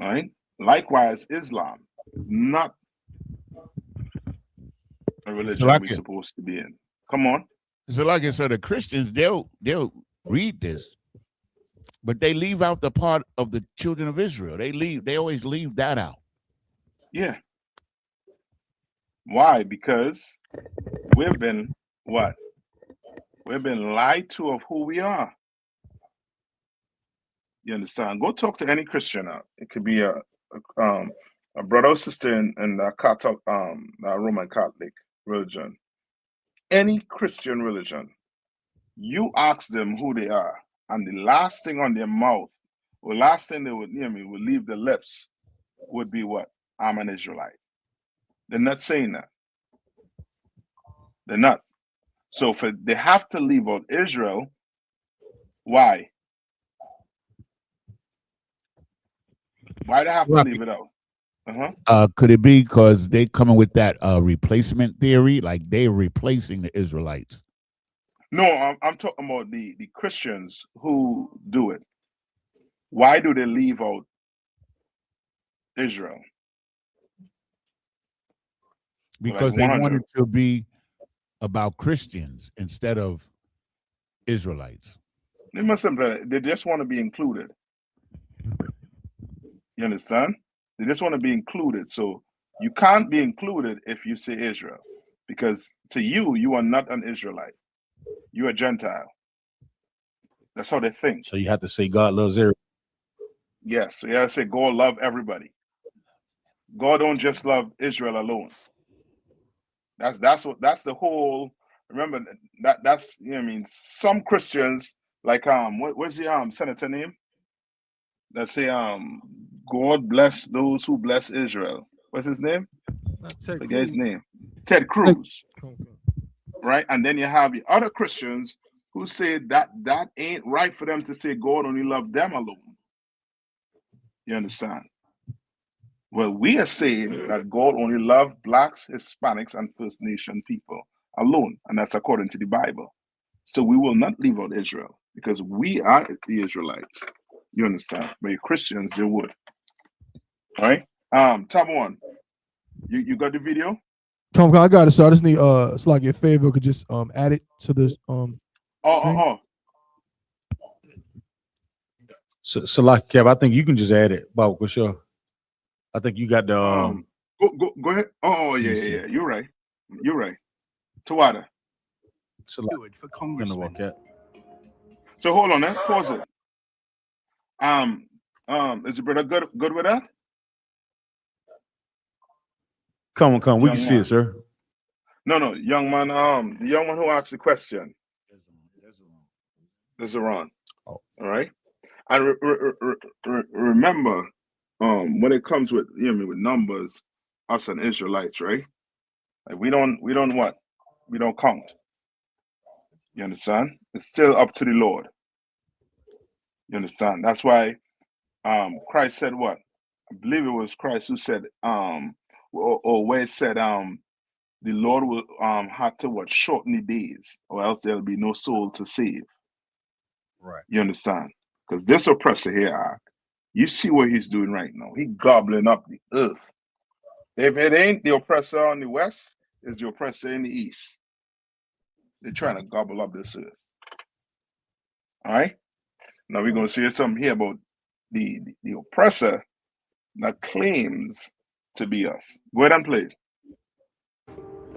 All right? Likewise, Islam is not a religion we're supposed to be in. Come on. So like I said, the Christians, they'll read this, but they leave out the part of the children of Israel. They always leave that out. Yeah. Why? Because we've been what? We've been lied to of who we are. You understand? Go talk to any Christian. It could be a brother or sister in the Catholic, Roman Catholic religion. Any Christian religion, you ask them who they are, and the last thing on their mouth, or last thing they would would leave their lips, would be what? I'm an Israelite. They're not saying that. They're not. So they have to leave out Israel. Why? Why do they have to leave it out? Could it be because they coming with that replacement theory, like they're replacing the Israelites? No, I'm talking about the Christians who do it. Why do they leave out Israel? Because they want it to be about Christians instead of Israelites. They just want to be included. You understand? They just want to be included. So you can't be included if you say Israel, because to you are not an Israelite. You're a Gentile. That's how they think. So you have to say God loves everybody. Yes. So you have to say God love everybody. God don't just love Israel alone. That's the whole. Remember that's you know what I mean. Some Christians like what's the senator name that say God bless those who bless Israel. What's his name? Forget his name. Ted Cruz. Right, and then you have the other Christians who say that ain't right for them to say God only love them alone. You understand? Well, we are saying that God only loved blacks, Hispanics, and First Nation people alone, and that's according to the Bible. So we will not leave out Israel because we are the Israelites. You understand? But Christians, they would. All right. Tab one. You got the video? Come, I got it. So I just need it's like if favor could just add it to the stream. So like Kev, I think you can just add it, Bob, for sure. I think you got the go ahead. Oh yeah. You're right. Tawada. So like, for Congressman. So hold on, let's pause it. Is the brother good with that? Come on, we can see it, sir. No, young man. The young man who asked the question. There's a Ron. Oh. All right. And remember, when it comes with with numbers, us and Israelites, right? Like we don't what? We don't count. You understand? It's still up to the Lord. You understand? That's why Christ said what? I believe it was Christ who said, or where it said, the Lord will have to what? Shorten the days, or else there'll be no soul to save. Right. You understand? Because this oppressor here, you see what he's doing right now. He gobbling up the earth. If it ain't the oppressor on the west, it's the oppressor in the east. They're trying to gobble up this earth. All right? Now we're going to see something here about the oppressor that claims to be us. Go ahead and play.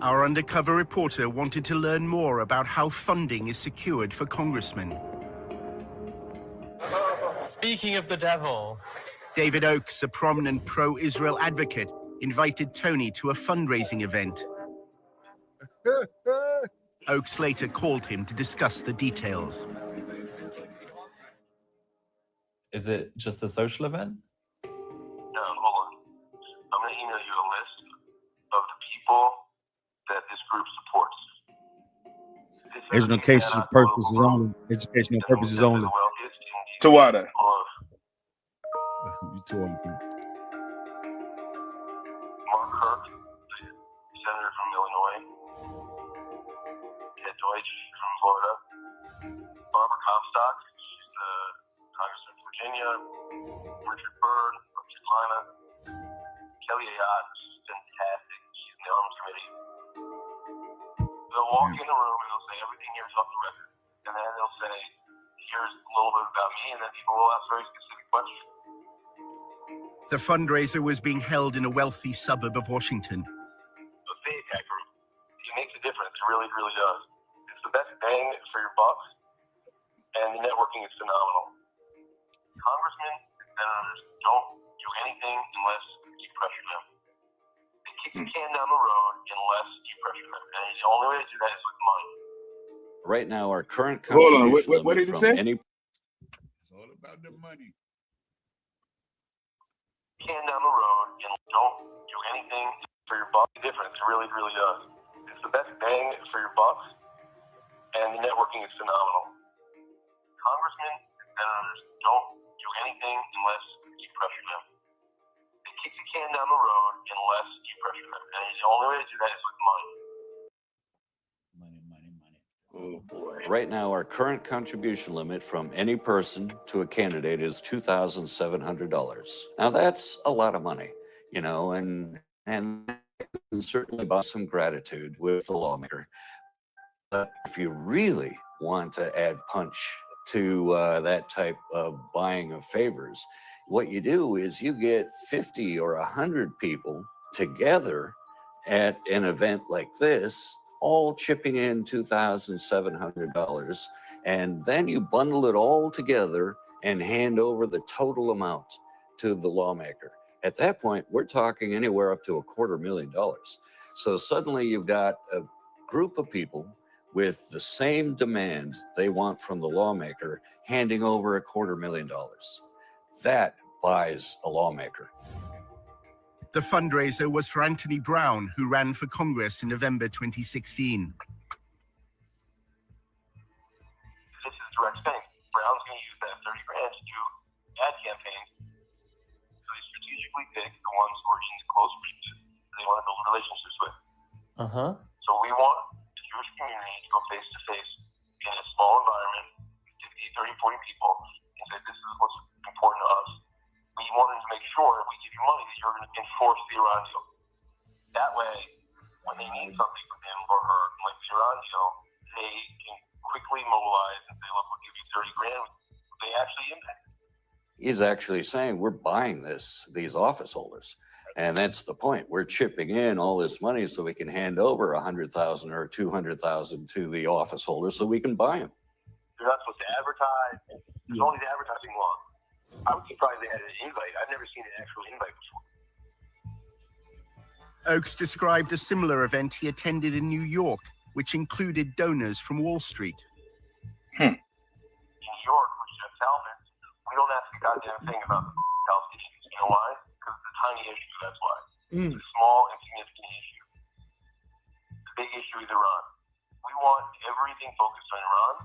Our undercover reporter wanted to learn more about how funding is secured for congressmen. Speaking of the devil, David Oakes, a prominent pro-Israel advocate, invited Tony to a fundraising event. Oakes later called him to discuss the details. is it just a social event? No, hold on. I'm going to email you a list of the people that this group supports. Educational purposes only. Educational purposes only. Tawada. You talking? Mark Kirk, senator from Illinois. Ted Deutsch from Florida. Barbara Comstock, she's the congressman from Virginia. Richard Byrd from Carolina. Kelly Ayotte, she's fantastic. She's in the Arms Committee. They'll walk in the room and they'll say everything here is off the record. And then they'll say, here's a little bit about me, and then people will ask very specific questions. The fundraiser was being held in a wealthy suburb of Washington. The Nayathaq group, it makes a difference. It really, really does. It's the best bang for your buck, and the networking is phenomenal. Congressmen and senators don't do anything unless you pressure them. They kick the can down the road unless you pressure them. And the only way to do that is with money. Right now, our current Hold on, contribution what did limit he from say? any It's all about the money. Can down the road and don't do anything for your buck. The difference, it really, really does. It's the best bang for your buck, and the networking is phenomenal. Congressmen and senators don't do anything unless you pressure them. They kick the can down the road unless you pressure them. And the only way to do that is with money. Oh boy. Right now, our current contribution limit from any person to a candidate is $2,700. Now that's a lot of money, you know, and certainly buy some gratitude with the lawmaker. But if you really want to add punch to that type of buying of favors, what you do is you get 50 or 100 people together at an event like this, all chipping in $2,700, and then you bundle it all together and hand over the total amount to the lawmaker. At that point, we're talking anywhere up to $250,000. So suddenly you've got a group of people with the same demand they want from the lawmaker handing over $250,000. That buys a lawmaker. The fundraiser was for Anthony Brown, who ran for Congress in November 2016. This is direct spending. Brown's going to use that 30 grand to do ad campaigns. So they strategically pick the ones who are in close regions they want to build relationships with. So we want the Jewish community to go face to face in a small environment, 50, 30, 40 people, and say, this is what's important to us. We wanted to make sure if we give you money that you're going to enforce the Iran deal. That way, when they need something from him or her, like the Iran deal, they can quickly mobilize and say, look, we'll give you 30 grand. They actually impact. He's actually saying we're buying these office holders. And that's the point. We're chipping in all this money so we can hand over 100,000 or 200,000 to the office holders so we can buy them. You're not supposed to advertise. There's only the advertising law. I was surprised they had an invite. I've never seen an actual invite before. Oakes described a similar event he attended in New York, which included donors from Wall Street. In New York, with Jeff Talbot, we don't ask a goddamn thing about the Palestinians. You know why? Because it's a tiny issue, that's why. It's a small, insignificant issue. The big issue is Iran. We want everything focused on Iran.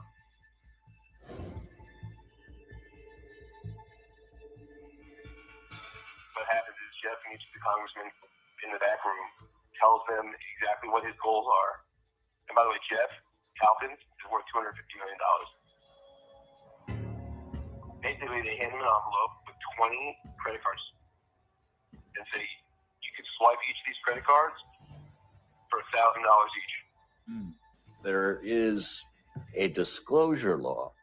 What happens is Jeff meets the congressman in the back room, tells them exactly what his goals are. And by the way, Jeff Talbot is worth $250 million. Basically, they hand him an envelope with 20 credit cards and say, you can swipe each of these credit cards for $1,000 each. There is a disclosure law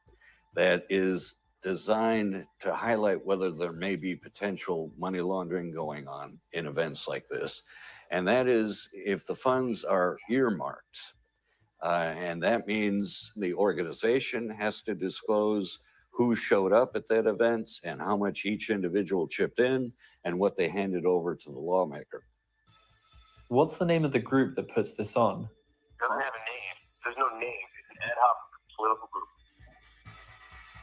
that is designed to highlight whether there may be potential money laundering going on in events like this. And that is if the funds are earmarked. And that means the organization has to disclose who showed up at that event and how much each individual chipped in and what they handed over to the lawmaker. What's the name of the group that puts this on? It doesn't have a name. There's no name. It's an ad hoc political group.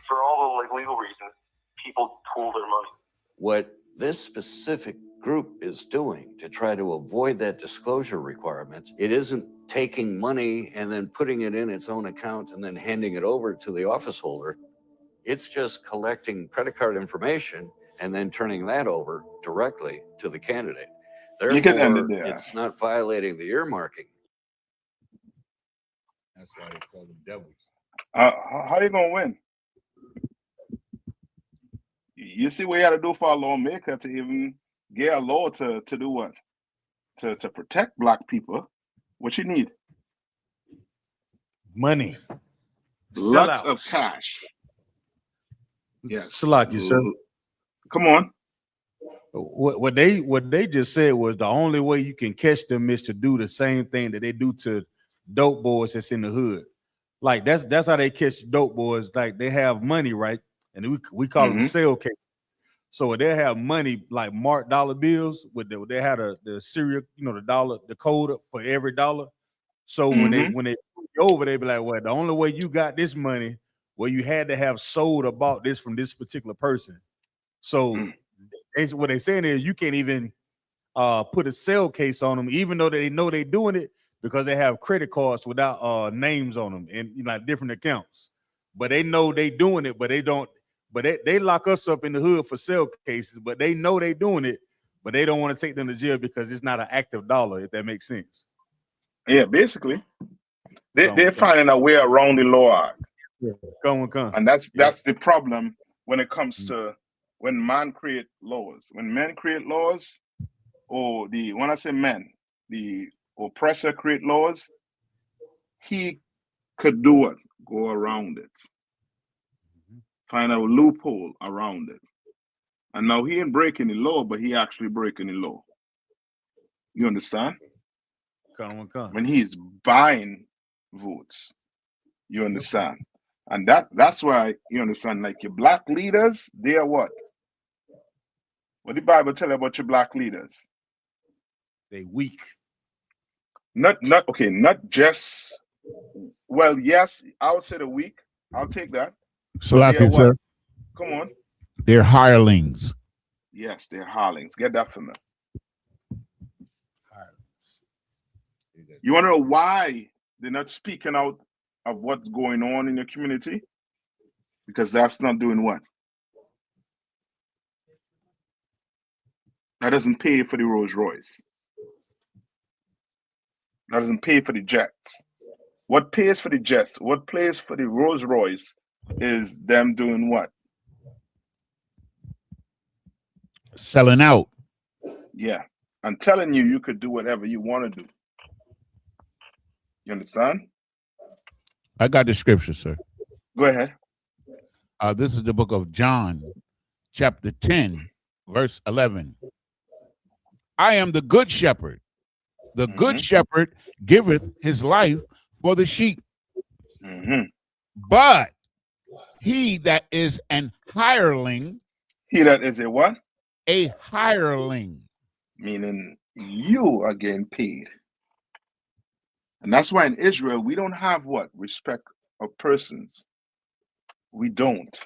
For all the legal reasons, people pool their money. What this specific group is doing to try to avoid that disclosure requirement, it isn't taking money and then putting it in its own account and then handing it over to the office holder. It's just collecting credit card information and then turning that over directly to the candidate. You can end it Therefore, there. it's not violating the earmarking. That's why they call them devils. How you gonna win? You see what you got to do for a lawmaker to even get a law to do what? To protect black people. What you need? Money. Lots of Sellouts. cash. Yes. Salaki, sir. Come on. What they just said was the only way you can catch them is to do the same thing that they do to dope boys that's in the hood. Like that's how they catch dope boys. Like they have money, right? And we call them sale cases. So they have money like marked dollar bills with they had the serial, the dollar, the code for every dollar. So when they put you over, they be like, well, the only way you got this money, well, you had to have sold or bought this from this particular person. So what they're saying is you can't even put a sale case on them, even though they know they're doing it, because they have credit cards without names on them and different accounts. But they know they doing it, but they don't. But they lock us up in the hood for sale cases, but they know they doing it, but they don't want to take them to jail because it's not an active dollar, if that makes sense. Yeah, basically. They're finding a way around the law. Yeah. Come. And that's the problem when it comes to when man create laws. When men create laws, or when I say men, the oppressor create laws, he could do it, go around it. Find a loophole around it. And now he ain't breaking the law, but he actually breaking the law. You understand? Come. When he's buying votes. You understand? And that's why, you understand, like your black leaders, they are what? What the Bible tell you about your black leaders? They weak. Not okay, not just, well, yes, I would say the weak. I'll take that. So But like they are it, sir. what? Come on. They're hirelings. Yes, they're harlings. Get that from them. You want to know why they're not speaking out of what's going on in your community? Because that's not doing what? That doesn't pay for the Rolls Royce. That doesn't pay for the jets. What pays for the jets, what pays for the Rolls Royce is them doing what? Selling out. Yeah. I'm telling you, you could do whatever you want to do. You understand? I got the scripture, sir. Go ahead. This is the book of John, chapter 10, verse 11. I am the good shepherd. The good shepherd giveth his life for the sheep. But he that is an hireling. He that is a what? A hireling. Meaning you are getting paid. And that's why in Israel, we don't have what? Respect of persons. We don't.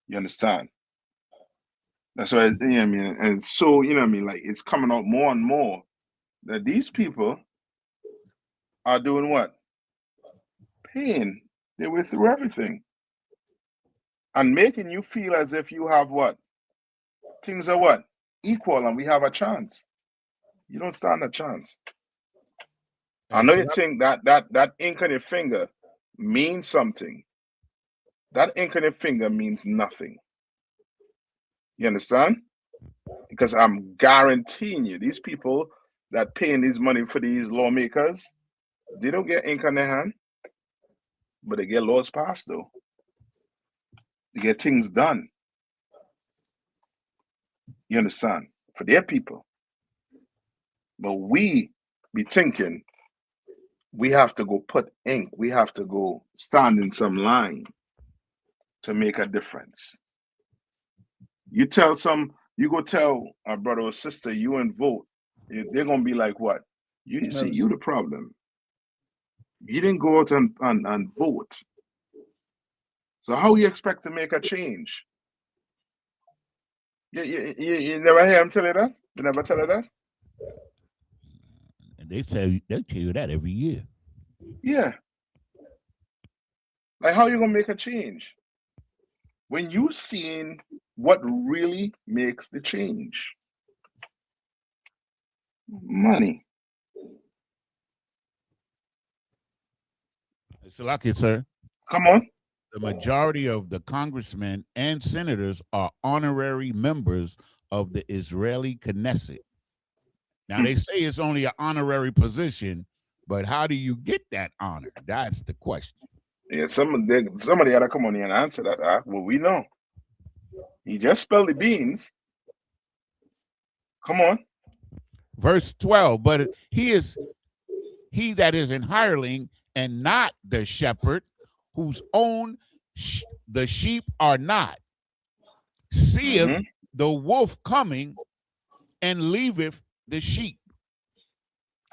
You understand? That's why, you know what I mean? And so, you know what I mean? Like, it's coming out more and more that these people are doing what? Paying their way through everything. And making you feel as if you have what? Things are what? Equal, and we have a chance. You don't stand a chance. I know you think that ink on your finger means something. That ink on your finger means nothing. You understand? Because I'm guaranteeing you, these people that paying this money for these lawmakers, they don't get ink on their hand, but they get laws passed though. They get things done. You understand? For their people. But we be thinking we have to go put ink, we have to go stand in some line to make a difference. You go tell a brother or sister you and vote, they're gonna be like, what? You see, you the problem. You didn't go out and vote. So how you expect to make a change? You never hear them tell you that? You never tell you that? And they tell you that every year. Yeah. Like, how you gonna make a change when you seeing what really makes the change? Money. It's lucky, sir. Come on. The majority of the congressmen and senators are honorary members of the Israeli Knesset. Now, they say it's only an honorary position, but how do you get that honor? That's the question. Yeah, somebody had to come on here and answer that. Well, we know. He just spilled the beans. Come on. Verse 12, but he that is an hireling and not the shepherd, whose own the sheep are not, seeth the wolf coming and leaveth the sheep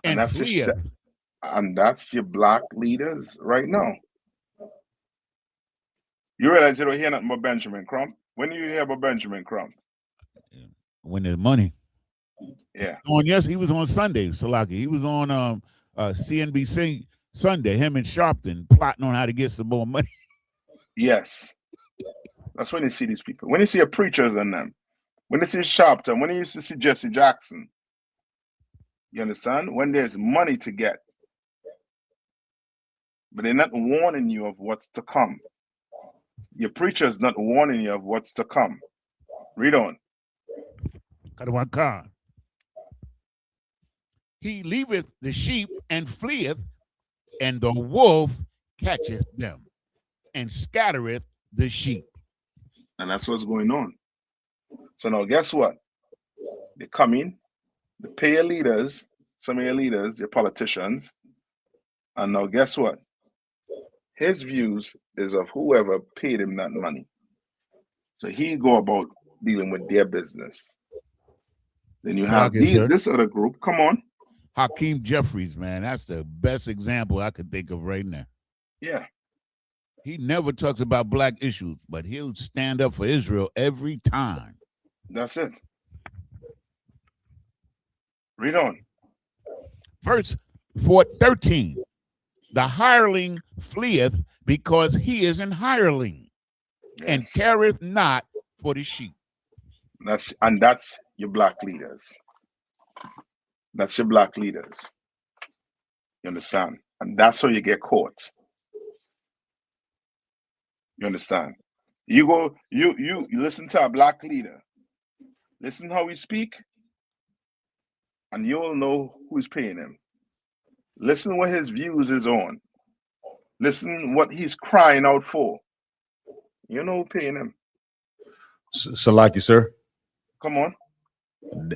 and fleeth. And that's your black leaders right now. You realize you don't hear nothing about Benjamin Crump? When do you hear about Benjamin Crump? When there's money. Yeah. Yes, he was on Sunday, Salaki. He was on CNBC Sunday, him and Sharpton plotting on how to get some more money. Yes. That's when you see these people. When you see a preachers in them, when you see Sharpton, when you used to see Jesse Jackson, you understand? When there's money to get. But they're not warning you of what's to come. Your preacher's not warning you of what's to come. Read on. He leaveth the sheep and fleeth, and the wolf catcheth them and scattereth the sheep. And that's what's going on. So now guess what? They come in, they pay your leaders, some of your leaders, your politicians, and now guess what? His views is of whoever paid him that money. So he go about dealing with their business. Then you So have like I said, this other group. Come on. Hakeem Jeffries, man, that's the best example I could think of right now. Yeah. He never talks about black issues, but he'll stand up for Israel every time. That's it. Read on. Verse 13. The hireling fleeth because he is an hireling, and careth not for the sheep. That's your black leaders. That's your black leaders. You understand? And that's how you get caught. You understand? You go, you listen to a black leader. Listen how he speak, and you'll know who's paying him. Listen what his views is on. Listen what he's crying out for. You know who paying him. So like you, sir. Come on.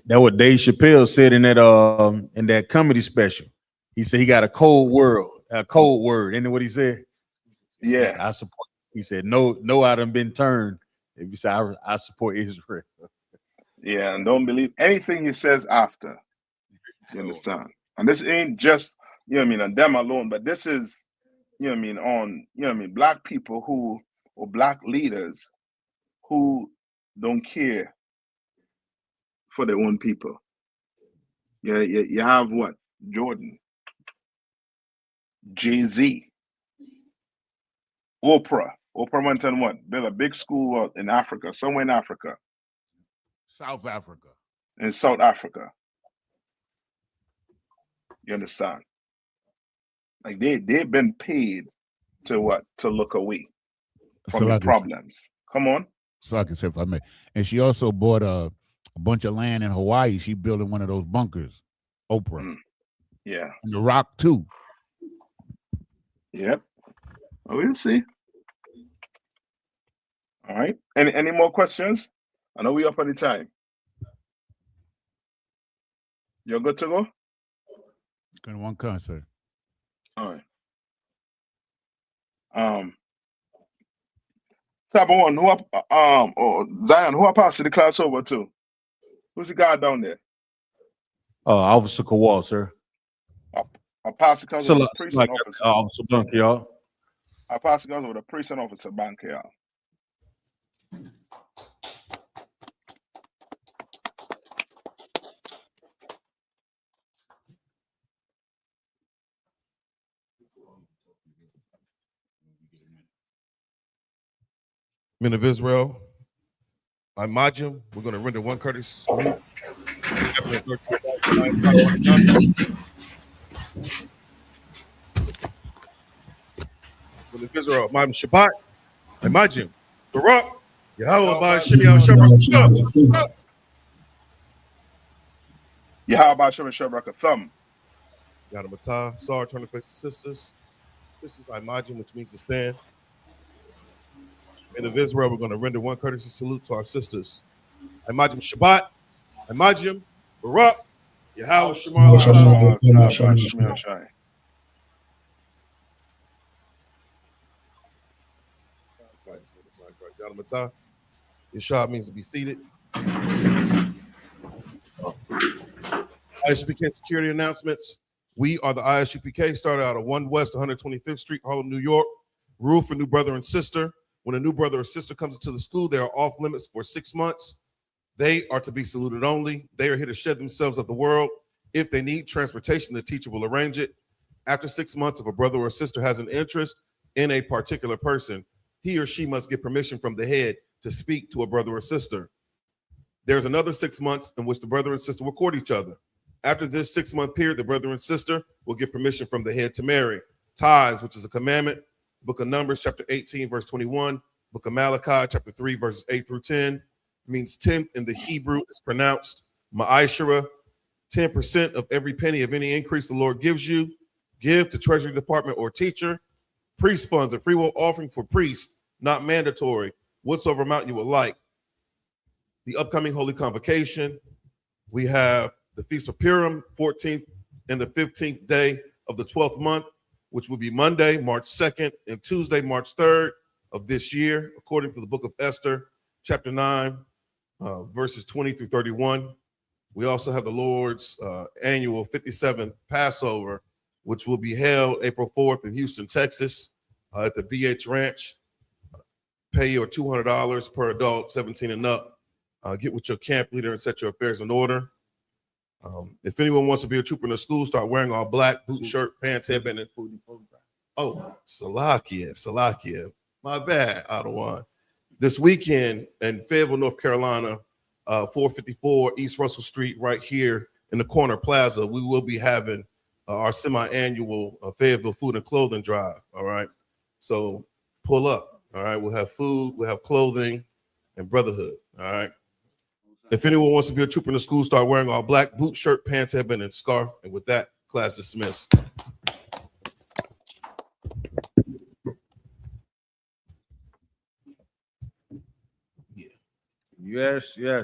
That what Dave Chappelle said in that comedy special. He said he got a cold word. Isn't that what he said? Yeah. He said, I support. He said, no, I done been turned. He said, I support Israel. Yeah, and don't believe anything he says after. You understand? And this ain't just, you know what I mean, on them alone, but this is, you know what I mean, on, you know what I mean, black people or black leaders who don't care for their own people. Yeah, you have what? Jordan, Jay-Z, Oprah went and what? Built a big school in Africa, somewhere in Africa. South Africa. In South Africa. You understand? Like they've been paid to what? To look away from the problems. Come on. So I can say if I may. And she also bought a bunch of land in Hawaii. She building one of those bunkers. Oprah. Yeah. And The Rock too. Yep. Well, we'll see. All right. Any more questions? I know we up on the time. You're good to go? Going to one concert. All right. Type of one, or Zion, who I passed the class over to? Who's the guy down there? Officer Kowal, sir. I passed the class over the precinct officer. Officer Bunk, y'all. I passed the class over the precinct officer bank here. Men of Israel, I Majim, we're going to render one courtesy salute. Men of Israel, my Shabbat, I Majim, Barak, Yahweh by Shimei Shabbat. Yahweh by Shimei Shabbat thumb. Yadamatah, Sar, turn to face the sisters. Sisters, I Majim, which means to stand. Men of Israel, we're going to render one courtesy salute to our sisters. I Majim Shabbat, I Majim, Barak, Yahweh Shema. Yadamatah. Yeshua means to be seated. I.S.U.P.K security announcements. We are the I.S.U.P.K, started out of 1 West 125th Street, Harlem, New York. Rule for new brother and sister. When a new brother or sister comes into the school, they are off limits for 6 months. They are to be saluted only. They are here to shed themselves of the world. If they need transportation, the teacher will arrange it. After 6 months, if a brother or sister has an interest in a particular person, he or she must get permission from the head to speak to a brother or sister. There's another 6 months in which the brother and sister will court each other. After this 6 month period, the brother and sister will get permission from the head to marry. Tithes, which is a commandment. Book of Numbers, chapter 18, verse 21. Book of Malachi, chapter 3, verses 8 through 10. It means 10th in the Hebrew is pronounced ma'ashara. 10% of every penny of any increase the Lord gives you. Give to Treasury Department or teacher. Priest funds, a free will offering for priest, not mandatory, whatsoever amount you would like. The upcoming Holy Convocation. We have the Feast of Purim, 14th and the 15th day of the 12th month, which will be Monday, March 2nd, and Tuesday, March 3rd of this year, according to the book of Esther, chapter 9. verses 20 through 31. We also have the Lord's annual 57th Passover, which will be held April 4th in Houston, Texas, at the BH Ranch. Pay your $200 per adult, 17 and up. Get with your camp leader and set your affairs in order. If anyone wants to be a trooper in the school, start wearing all black, boot, shirt, pants, headband, and food. Oh, Salakia. My bad, Ottawa. This weekend in Fayetteville, North Carolina, 454 East Russell Street, right here in the corner plaza, we will be having our semi-annual Fayetteville Food and Clothing Drive, all right? So pull up, all right? We'll have food, we'll have clothing, and brotherhood, all right? If anyone wants to be a trooper in the school, start wearing all black, boot, shirt, pants, headband, and scarf. And with that, class dismissed. Yes, yes.